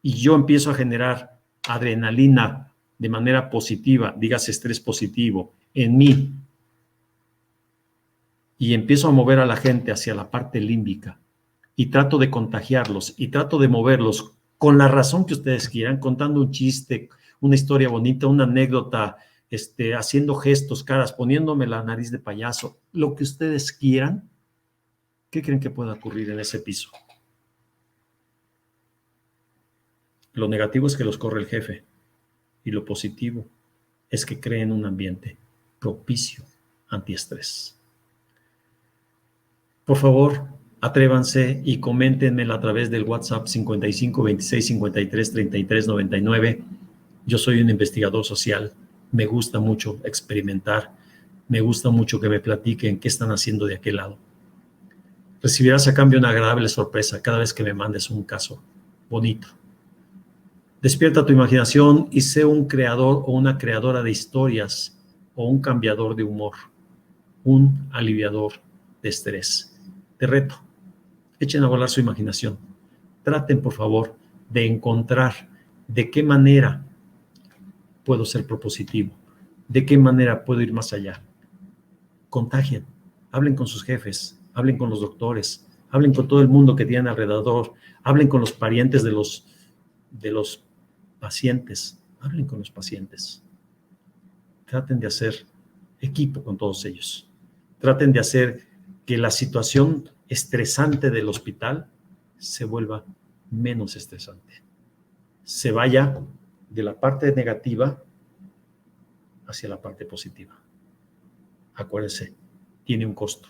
y yo empiezo a generar adrenalina de manera positiva, dígase estrés positivo, en mí, y empiezo a mover a la gente hacia la parte límbica, y trato de contagiarlos, y trato de moverlos con la razón que ustedes quieran, contando un chiste, una historia bonita, una anécdota, haciendo gestos, caras, poniéndome la nariz de payaso, lo que ustedes quieran. ¿Qué creen que pueda ocurrir en ese piso? Lo negativo es que los corre el jefe, y lo positivo es que creen un ambiente propicio antiestrés. Por favor, atrévanse y coméntenmela a través del WhatsApp 55 26 53 33 99. Yo soy un investigador social. Me gusta mucho experimentar. Me gusta mucho que me platiquen qué están haciendo de aquel lado. Recibirás a cambio una agradable sorpresa cada vez que me mandes un caso bonito. Despierta tu imaginación y sé un creador o una creadora de historias o un cambiador de humor, un aliviador de estrés. Te reto, echen a volar su imaginación. Traten, por favor, de encontrar de qué manera puedo ser propositivo, de qué manera puedo ir más allá. Contagien, hablen con sus jefes, hablen con los doctores, hablen con todo el mundo que tienen alrededor, hablen con los parientes de los pacientes, hablen con los pacientes. Traten de hacer equipo con todos ellos. Traten de hacer que la situación estresante del hospital se vuelva menos estresante. Se vaya de la parte negativa hacia la parte positiva. Acuérdense, tiene un costo,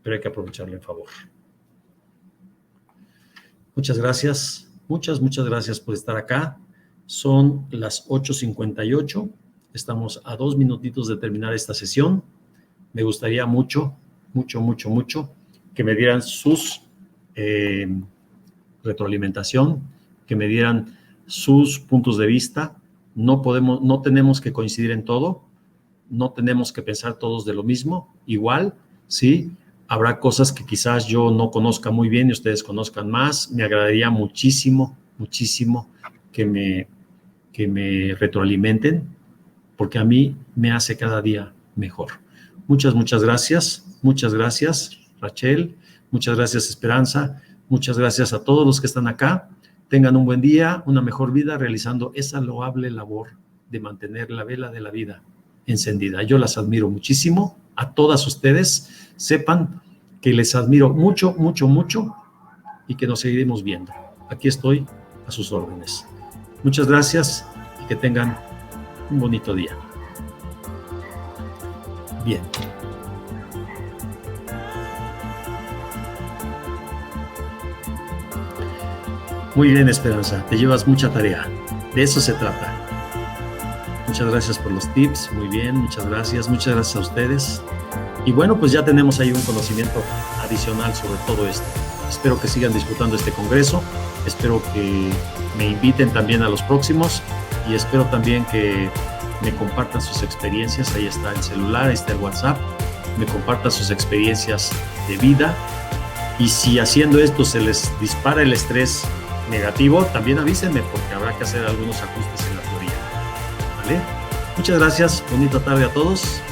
pero hay que aprovecharlo en favor. Muchas gracias, muchas gracias por estar acá. Son las 8:58. Estamos a 2 minutitos de terminar esta sesión. Me gustaría mucho que me dieran sus retroalimentación, que me dieran sus puntos de vista. No tenemos que coincidir en todo, no tenemos que pensar todos de lo mismo. Igual, sí, habrá cosas que quizás yo no conozca muy bien y ustedes conozcan más. Me agradaría muchísimo que me retroalimenten, porque a mí me hace cada día mejor. Muchas gracias. Muchas gracias, Rachel. Muchas gracias, Esperanza. Muchas gracias a todos los que están acá. Tengan un buen día, una mejor vida, realizando esa loable labor de mantener la vela de la vida encendida. Yo las admiro muchísimo. A todas ustedes, sepan que les admiro mucho y que nos seguiremos viendo. Aquí estoy a sus órdenes. Muchas gracias y que tengan un bonito día. Bien. Muy bien, Esperanza, te llevas mucha tarea. De eso se trata. Muchas gracias por los tips. Muy bien, muchas gracias a ustedes. Y bueno, pues ya tenemos ahí un conocimiento adicional sobre todo esto. Espero que sigan disfrutando este congreso. Espero que me inviten también a los próximos y espero también que me compartan sus experiencias. Ahí está el celular, ahí está el WhatsApp. Me compartan sus experiencias de vida. Y si haciendo esto se les dispara el estrés negativo, también avísenme porque habrá que hacer algunos ajustes en la teoría. ¿Vale? Muchas gracias. Bonita tarde a todos.